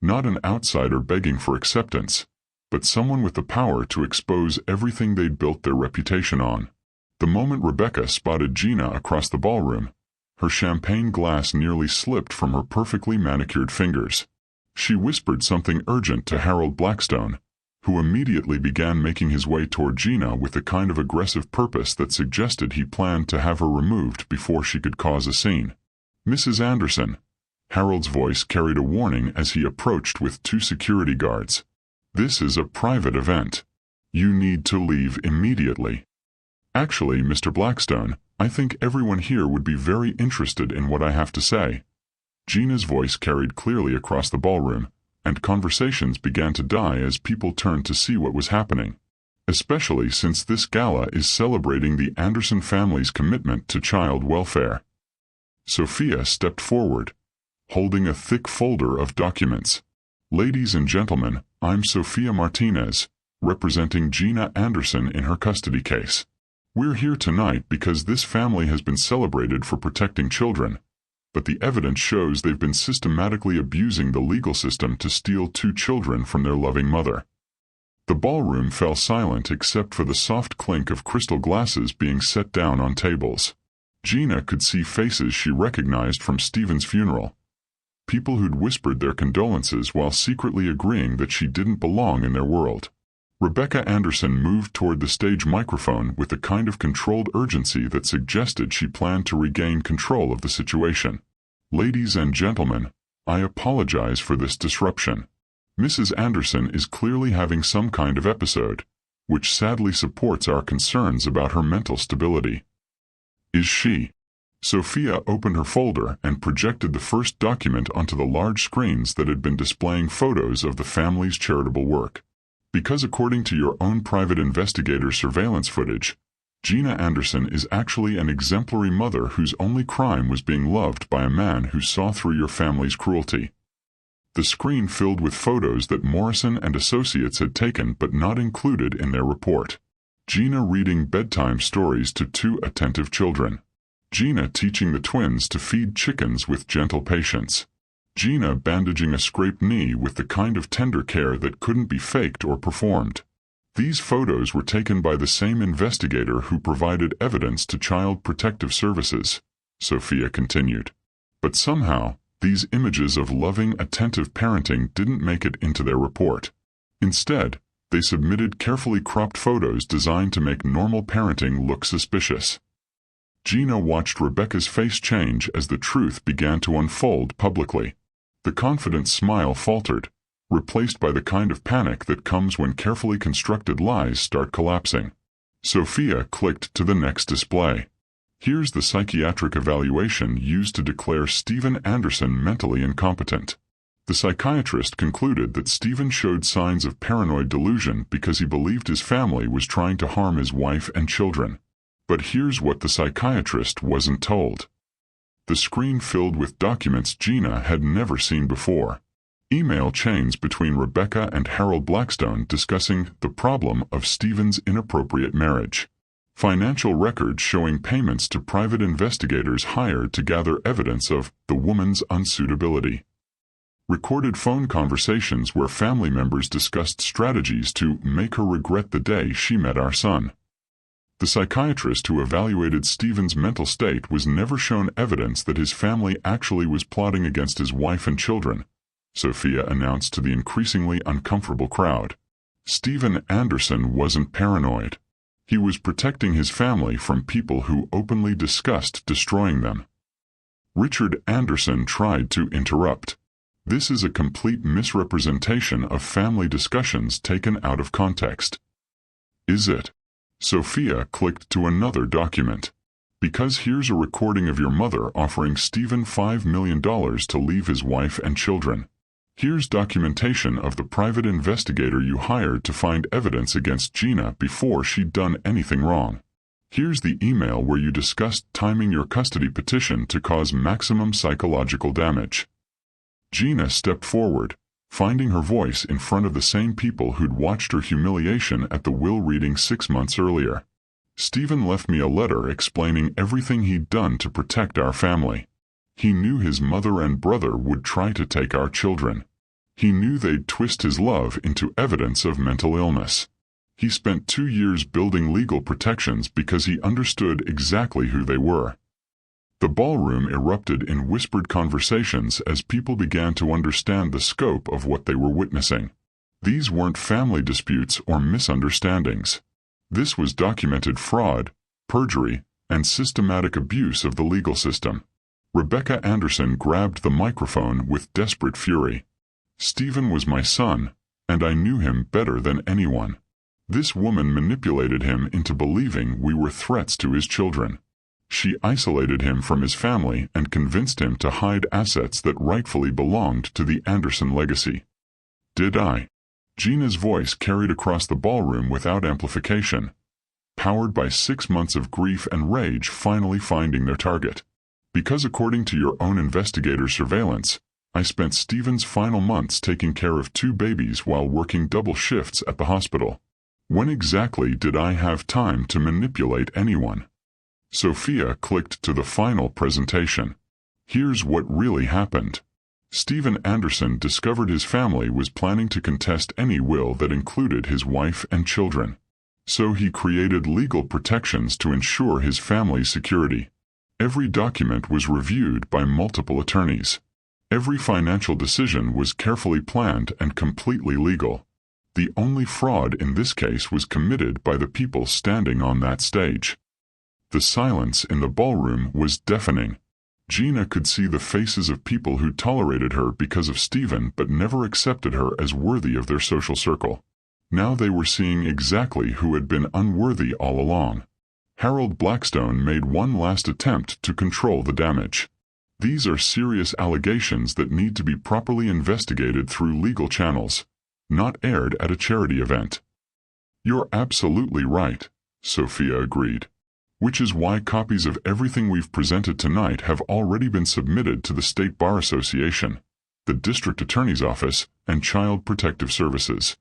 Not an outsider begging for acceptance, but someone with the power to expose everything they'd built their reputation on. The moment Rebecca spotted Gina across the ballroom, her champagne glass nearly slipped from her perfectly manicured fingers. She whispered something urgent to Harold Blackstone, who immediately began making his way toward Gina with the kind of aggressive purpose that suggested he planned to have her removed before she could cause a scene. "Mrs. Anderson," Harold's voice carried a warning as he approached with 2 security guards. "This is a private event. You need to leave immediately." "Actually, Mr. Blackstone, I think everyone here would be very interested in what I have to say." Gina's voice carried clearly across the ballroom, and conversations began to die as people turned to see what was happening, especially since this gala is celebrating the Anderson family's commitment to child welfare. Sophia stepped forward, holding a thick folder of documents. "Ladies and gentlemen, I'm Sophia Martinez, representing Gina Anderson in her custody case. We're here tonight because this family has been celebrated for protecting children, but the evidence shows they've been systematically abusing the legal system to steal 2 children from their loving mother." The ballroom fell silent except for the soft clink of crystal glasses being set down on tables. Gina could see faces she recognized from Stephen's funeral. People who'd whispered their condolences while secretly agreeing that she didn't belong in their world. Rebecca Anderson moved toward the stage microphone with a kind of controlled urgency that suggested she planned to regain control of the situation. "Ladies and gentlemen, I apologize for this disruption. Mrs. Anderson is clearly having some kind of episode, which sadly supports our concerns about her mental stability." "Is she?" Sophia opened her folder and projected the first document onto the large screens that had been displaying photos of the family's charitable work. "Because according to your own private investigator surveillance footage, Gina Anderson is actually an exemplary mother whose only crime was being loved by a man who saw through your family's cruelty." The screen filled with photos that Morrison and Associates had taken but not included in their report. Gina reading bedtime stories to 2 attentive children. Gina teaching the twins to feed chickens with gentle patience. Gina bandaging a scraped knee with the kind of tender care that couldn't be faked or performed. These photos were taken by the same investigator who provided evidence to Child Protective Services, Sophia continued. But somehow, These images of loving, attentive parenting didn't make it into their report. Instead, they submitted carefully cropped photos designed to make normal parenting look suspicious. Gina watched Rebecca's face change as the truth began to unfold publicly. The confident smile faltered, replaced by the kind of panic that comes when carefully constructed lies start collapsing. Sophia clicked to the next display. Here's the psychiatric evaluation used to declare Steven Anderson mentally incompetent. The psychiatrist concluded that Steven showed signs of paranoid delusion because he believed his family was trying to harm his wife and children. But here's what the psychiatrist wasn't told. The screen filled with documents Gina had never seen before. Email chains between Rebecca and Harold Blackstone discussing the problem of Steven's inappropriate marriage. Financial records showing payments to private investigators hired to gather evidence of the woman's unsuitability. Recorded phone conversations where family members discussed strategies to make her regret the day she met our son. The psychiatrist who evaluated Steven's mental state was never shown evidence that his family actually was plotting against his wife and children, Sophia announced to the increasingly uncomfortable crowd. Steven Anderson wasn't paranoid. He was protecting his family from people who openly discussed destroying them. Richard Anderson tried to interrupt. This is a complete misrepresentation of family discussions taken out of context. Is it? Sophia clicked to another document. Because here's a recording of your mother offering Steven $5 million to leave his wife and children. Here's documentation of the private investigator you hired to find evidence against Gina before she'd done anything wrong. Here's the email where you discussed timing your custody petition to cause maximum psychological damage. Gina stepped forward, finding her voice in front of the same people who'd watched her humiliation at the will reading 6 months earlier. Steven left me a letter explaining everything he'd done to protect our family. He knew his mother and brother would try to take our children. He knew they'd twist his love into evidence of mental illness. He spent 2 years building legal protections because he understood exactly who they were. The ballroom erupted in whispered conversations as people began to understand the scope of what they were witnessing. These weren't family disputes or misunderstandings. This was documented fraud, perjury, and systematic abuse of the legal system. Rebecca Anderson grabbed the microphone with desperate fury. Steven was my son, and I knew him better than anyone. This woman manipulated him into believing we were threats to his children. She isolated him from his family and convinced him to hide assets that rightfully belonged to the Anderson legacy. Did I? Gina's voice carried across the ballroom without amplification, powered by 6 months of grief and rage finally finding their target. Because according to your own investigator surveillance, I spent Steven's final months taking care of 2 babies while working double shifts at the hospital. When exactly did I have time to manipulate anyone? Sophia clicked to the final presentation. Here's what really happened. Steven Anderson discovered his family was planning to contest any will that included his wife and children. So he created legal protections to ensure his family's security. Every document was reviewed by multiple attorneys. Every financial decision was carefully planned and completely legal. The only fraud in this case was committed by the people standing on that stage. The silence in the ballroom was deafening. Gina could see the faces of people who tolerated her because of Steven but never accepted her as worthy of their social circle. Now they were seeing exactly who had been unworthy all along. Harold Blackstone made one last attempt to control the damage. These are serious allegations that need to be properly investigated through legal channels, not aired at a charity event. You're absolutely right, Sophia agreed. Which is why copies of everything we've presented tonight have already been submitted to the State Bar Association, the District Attorney's Office, and Child Protective Services.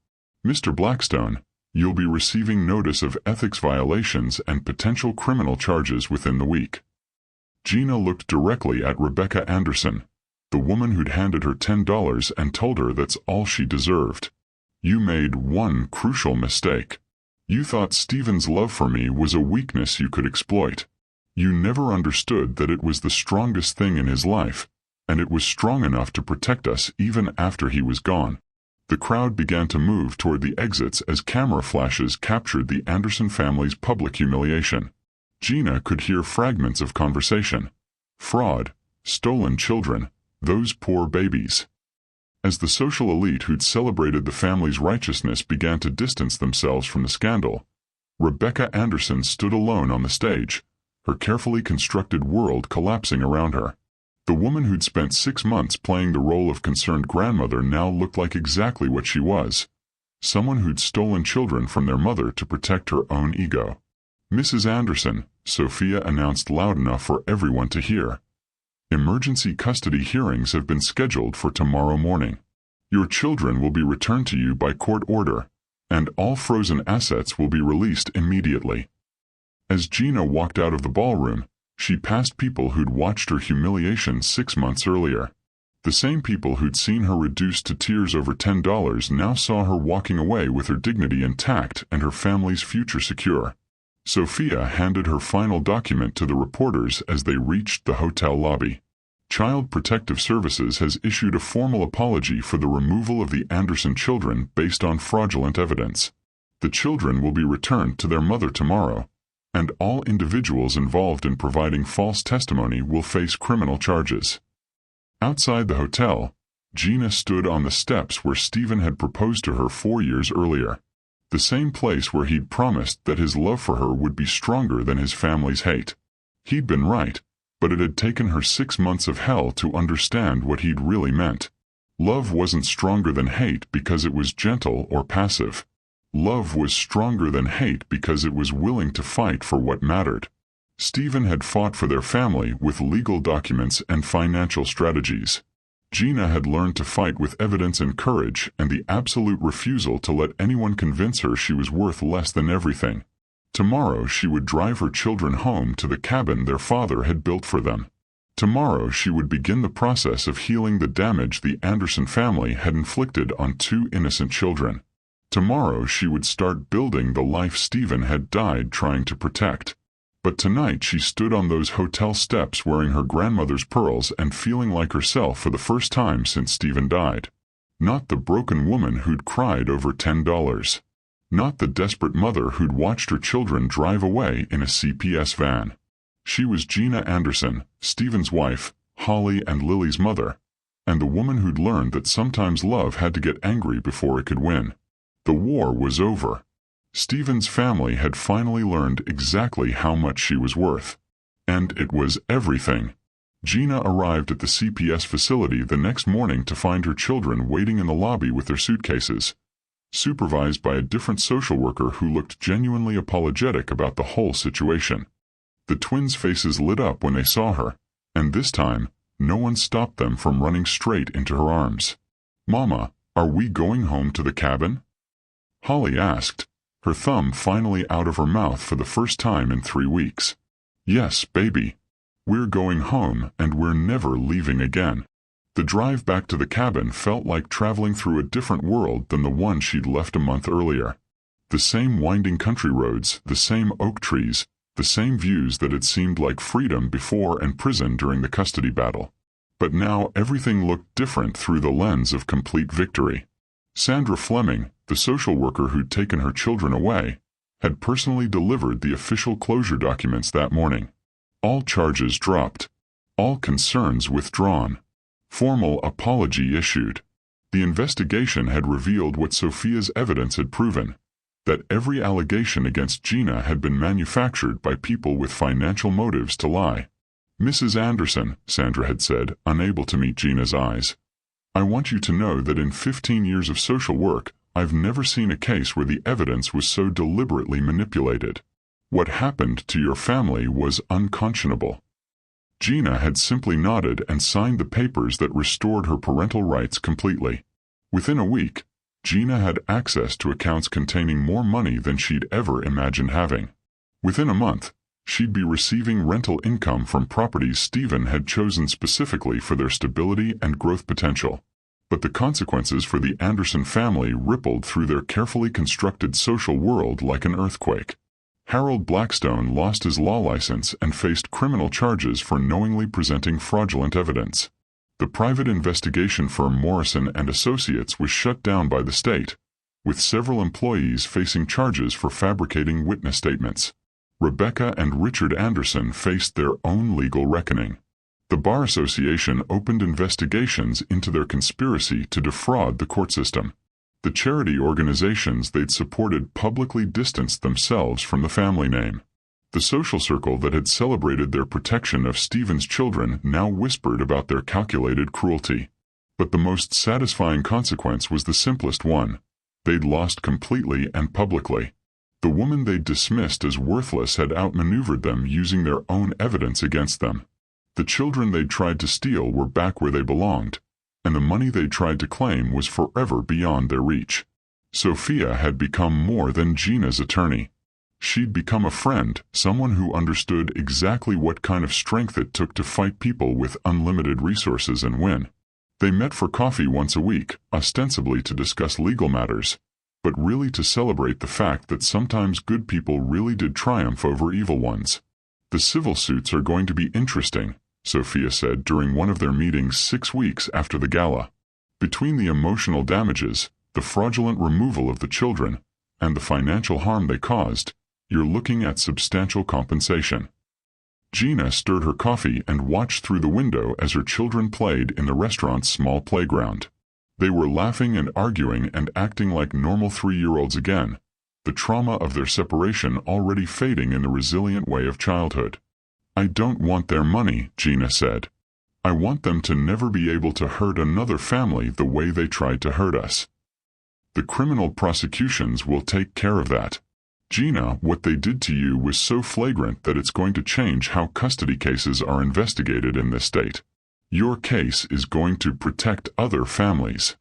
Mr. Blackstone, you'll be receiving notice of ethics violations and potential criminal charges within the week. Gina looked directly at Rebecca Anderson, the woman who'd handed her $10 and told her that's all she deserved. You made one crucial mistake. You thought Steven's love for me was a weakness you could exploit. You never understood that it was the strongest thing in his life, and it was strong enough to protect us even after he was gone. The crowd began to move toward the exits as camera flashes captured the Anderson family's public humiliation. Gina could hear fragments of conversation. Fraud, stolen children, those poor babies. As the social elite who'd celebrated the family's righteousness began to distance themselves from the scandal, Rebecca Anderson stood alone on the stage, her carefully constructed world collapsing around her. The woman who'd spent 6 months playing the role of concerned grandmother now looked like exactly what she was, someone who'd stolen children from their mother to protect her own ego. "Mrs. Anderson," Sophia announced loud enough for everyone to hear. "Emergency custody hearings have been scheduled for tomorrow morning. Your children will be returned to you by court order, and all frozen assets will be released immediately." As Gina walked out of the ballroom, she passed people who'd watched her humiliation 6 months earlier. The same people who'd seen her reduced to tears over $10 now saw her walking away with her dignity intact and her family's future secure. Sophia handed her final document to the reporters as they reached the hotel lobby. Child Protective Services has issued a formal apology for the removal of the Anderson children based on fraudulent evidence. The children will be returned to their mother tomorrow, and all individuals involved in providing false testimony will face criminal charges. Outside the hotel, Gina stood on the steps where Stephen had proposed to her 4 years earlier. The same place where he'd promised that his love for her would be stronger than his family's hate. He'd been right, but it had taken her 6 months of hell to understand what he'd really meant. Love wasn't stronger than hate because it was gentle or passive. Love was stronger than hate because it was willing to fight for what mattered. Stephen had fought for their family with legal documents and financial strategies. Gina had learned to fight with evidence and courage and the absolute refusal to let anyone convince her she was worth less than everything. Tomorrow she would drive her children home to the cabin their father had built for them. Tomorrow she would begin the process of healing the damage the Anderson family had inflicted on 2 innocent children. Tomorrow she would start building the life Stephen had died trying to protect. But tonight she stood on those hotel steps wearing her grandmother's pearls and feeling like herself for the first time since Stephen died. Not the broken woman who'd cried over $10. Not the desperate mother who'd watched her children drive away in a CPS van. She was Gina Anderson, Stephen's wife, Holly and Lily's mother, and the woman who'd learned that sometimes love had to get angry before it could win. The war was over. Stephen's family had finally learned exactly how much she was worth. And it was everything. Gina arrived at the CPS facility the next morning to find her children waiting in the lobby with their suitcases, supervised by a different social worker who looked genuinely apologetic about the whole situation. The twins' faces lit up when they saw her, and this time, no one stopped them from running straight into her arms. "Mama, are we going home to the cabin?" Holly asked, her thumb finally out of her mouth for the first time in 3 weeks. "Yes, baby. We're going home and we're never leaving again." The drive back to the cabin felt like traveling through a different world than the one she'd left a month earlier. The same winding country roads, the same oak trees, the same views that had seemed like freedom before and prison during the custody battle. But now everything looked different through the lens of complete victory. Sandra Fleming, the social worker who'd taken her children away, had personally delivered the official closure documents that morning. All charges dropped. All concerns withdrawn. Formal apology issued. The investigation had revealed what Sophia's evidence had proven, that every allegation against Gina had been manufactured by people with financial motives to lie. "Mrs. Anderson," Sandra had said, unable to meet Gina's eyes, "I want you to know that in 15 years of social work, I've never seen a case where the evidence was so deliberately manipulated. What happened to your family was unconscionable." Gina had simply nodded and signed the papers that restored her parental rights completely. Within a week, Gina had access to accounts containing more money than she'd ever imagined having. Within a month, she'd be receiving rental income from properties Stephen had chosen specifically for their stability and growth potential. But the consequences for the Anderson family rippled through their carefully constructed social world like an earthquake. Harold Blackstone lost his law license and faced criminal charges for knowingly presenting fraudulent evidence. The private investigation firm Morrison and Associates was shut down by the state, with several employees facing charges for fabricating witness statements. Rebecca and Richard Anderson faced their own legal reckoning. The Bar Association opened investigations into their conspiracy to defraud the court system. The charity organizations they'd supported publicly distanced themselves from the family name. The social circle that had celebrated their protection of Stephen's children now whispered about their calculated cruelty. But the most satisfying consequence was the simplest one. They'd lost completely and publicly. The woman they'd dismissed as worthless had outmaneuvered them using their own evidence against them. The children they'd tried to steal were back where they belonged, and the money they'd tried to claim was forever beyond their reach. Sophia had become more than Gina's attorney. She'd become a friend, someone who understood exactly what kind of strength it took to fight people with unlimited resources and win. They met for coffee once a week, ostensibly to discuss legal matters, but really to celebrate the fact that sometimes good people really did triumph over evil ones. "The civil suits are going to be interesting," Sophia said during one of their meetings 6 weeks after the gala. "Between the emotional damages, the fraudulent removal of the children, and the financial harm they caused, you're looking at substantial compensation." Gina stirred her coffee and watched through the window as her children played in the restaurant's small playground. They were laughing and arguing and acting like normal 3-year-olds again, the trauma of their separation already fading in the resilient way of childhood. "I don't want their money," Gina said. "I want them to never be able to hurt another family the way they tried to hurt us. The criminal prosecutions will take care of that. Gina, what they did to you was so flagrant that it's going to change how custody cases are investigated in this state. Your case is going to protect other families."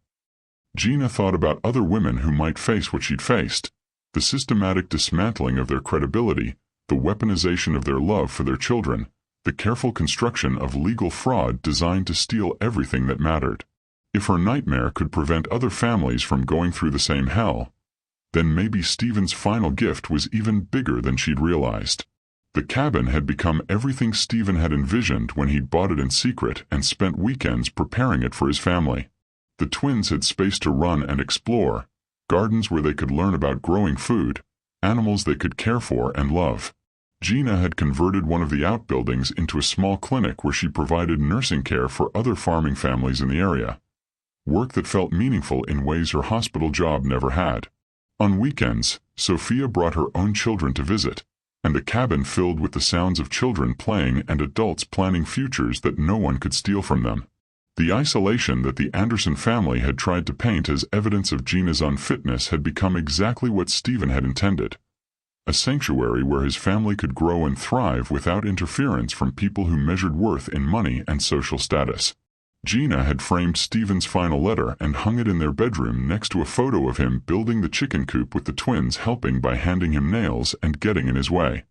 Gina thought about other women who might face what she'd faced, the systematic dismantling of their credibility, the weaponization of their love for their children, the careful construction of legal fraud designed to steal everything that mattered. If her nightmare could prevent other families from going through the same hell, then maybe Stephen's final gift was even bigger than she'd realized. The cabin had become everything Stephen had envisioned when he'd bought it in secret and spent weekends preparing it for his family. The twins had space to run and explore, gardens where they could learn about growing food, animals they could care for and love. Gina had converted one of the outbuildings into a small clinic where she provided nursing care for other farming families in the area, work that felt meaningful in ways her hospital job never had. On weekends, Sophia brought her own children to visit, and the cabin filled with the sounds of children playing and adults planning futures that no one could steal from them. The isolation that the Anderson family had tried to paint as evidence of Gina's unfitness had become exactly what Stephen had intended. A sanctuary where his family could grow and thrive without interference from people who measured worth in money and social status. Gina had framed Stephen's final letter and hung it in their bedroom next to a photo of him building the chicken coop with the twins helping by handing him nails and getting in his way.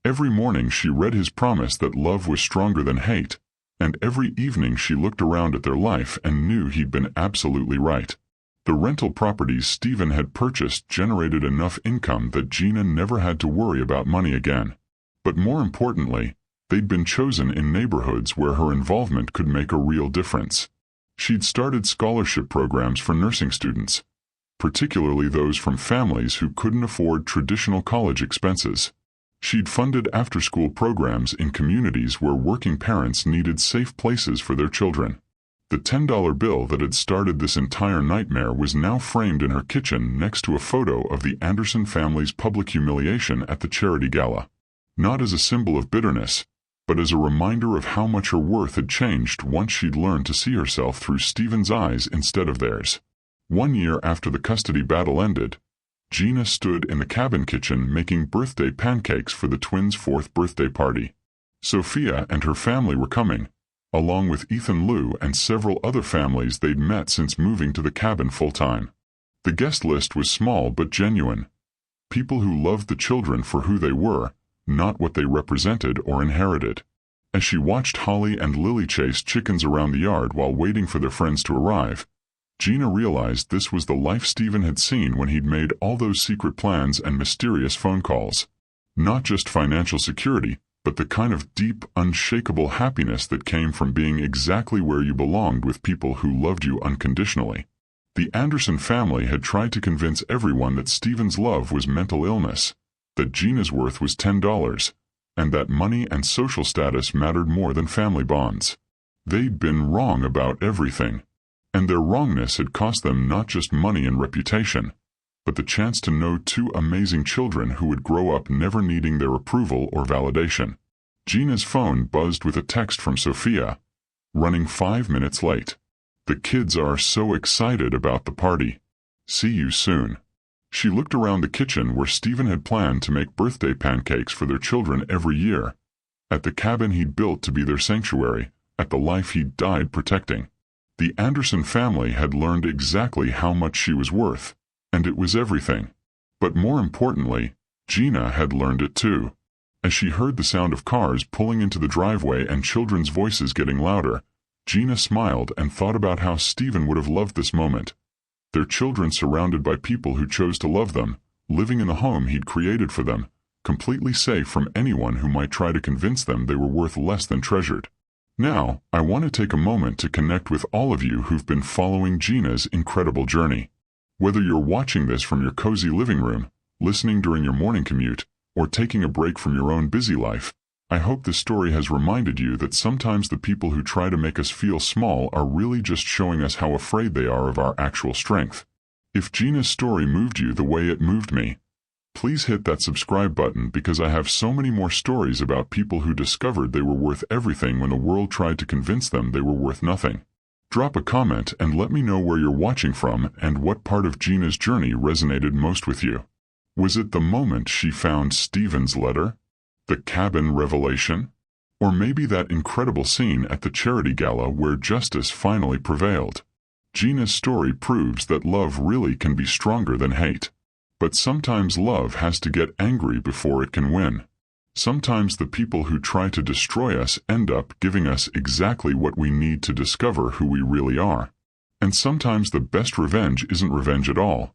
Every morning she read his promise that love was stronger than hate, and every evening she looked around at their life and knew he'd been absolutely right. The rental properties Stephen had purchased generated enough income that Gina never had to worry about money again. But more importantly, they'd been chosen in neighborhoods where her involvement could make a real difference. She'd started scholarship programs for nursing students, particularly those from families who couldn't afford traditional college expenses. She'd funded after-school programs in communities where working parents needed safe places for their children. The $10 bill that had started this entire nightmare was now framed in her kitchen next to a photo of the Anderson family's public humiliation at the charity gala. Not as a symbol of bitterness, but as a reminder of how much her worth had changed once she'd learned to see herself through Stephen's eyes instead of theirs. 1 year after the custody battle ended, Gina stood in the cabin kitchen making birthday pancakes for the twins' 4th birthday party. Sophia and her family were coming, along with Ethan Liu and several other families they'd met since moving to the cabin full-time. The guest list was small but genuine. People who loved the children for who they were, not what they represented or inherited. As she watched Holly and Lily chase chickens around the yard while waiting for their friends to arrive, Gina realized this was the life Stephen had seen when he'd made all those secret plans and mysterious phone calls. Not just financial security, but the kind of deep, unshakable happiness that came from being exactly where you belonged with people who loved you unconditionally. The Anderson family had tried to convince everyone that Stephen's love was mental illness, that Gina's worth was $10, and that money and social status mattered more than family bonds. They'd been wrong about everything, and their wrongness had cost them not just money and reputation, but the chance to know two amazing children who would grow up never needing their approval or validation. Gina's phone buzzed with a text from Sophia, running 5 minutes late. The kids are so excited about the party. See you soon. She looked around the kitchen where Stephen had planned to make birthday pancakes for their children every year, at the cabin he'd built to be their sanctuary, at the life he'd died protecting. The Anderson family had learned exactly how much she was worth, and it was everything. But more importantly, Gina had learned it too. As she heard the sound of cars pulling into the driveway and children's voices getting louder, Gina smiled and thought about how Stephen would have loved this moment. Their children surrounded by people who chose to love them, living in the home he'd created for them, completely safe from anyone who might try to convince them they were worth less than treasured. Now, I want to take a moment to connect with all of you who've been following Gina's incredible journey. Whether you're watching this from your cozy living room, listening during your morning commute, or taking a break from your own busy life, I hope this story has reminded you that sometimes the people who try to make us feel small are really just showing us how afraid they are of our actual strength. If Gina's story moved you the way it moved me, please hit that subscribe button because I have so many more stories about people who discovered they were worth everything when the world tried to convince them they were worth nothing. Drop a comment and let me know where you're watching from and what part of Gina's journey resonated most with you. Was it the moment she found Stephen's letter? The cabin revelation? Or maybe that incredible scene at the charity gala where justice finally prevailed? Gina's story proves that love really can be stronger than hate. But sometimes love has to get angry before it can win. Sometimes the people who try to destroy us end up giving us exactly what we need to discover who we really are. And sometimes the best revenge isn't revenge at all.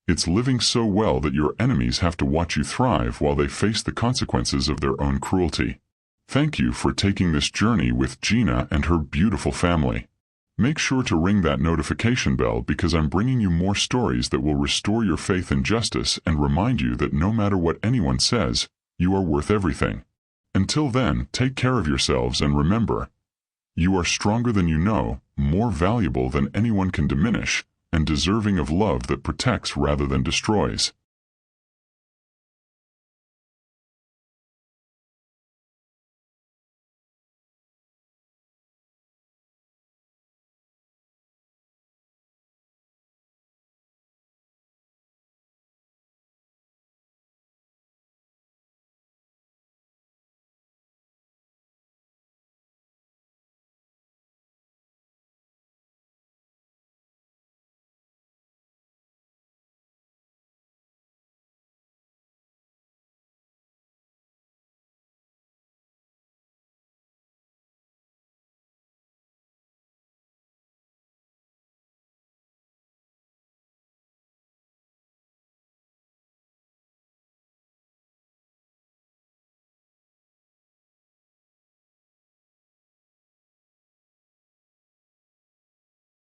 It's living so well that your enemies have to watch you thrive while they face the consequences of their own cruelty. Thank you for taking this journey with Gina and her beautiful family. Make sure to ring that notification bell because I'm bringing you more stories that will restore your faith in justice and remind you that no matter what anyone says, you are worth everything. Until then, take care of yourselves and remember, you are stronger than you know, more valuable than anyone can diminish, and deserving of love that protects rather than destroys.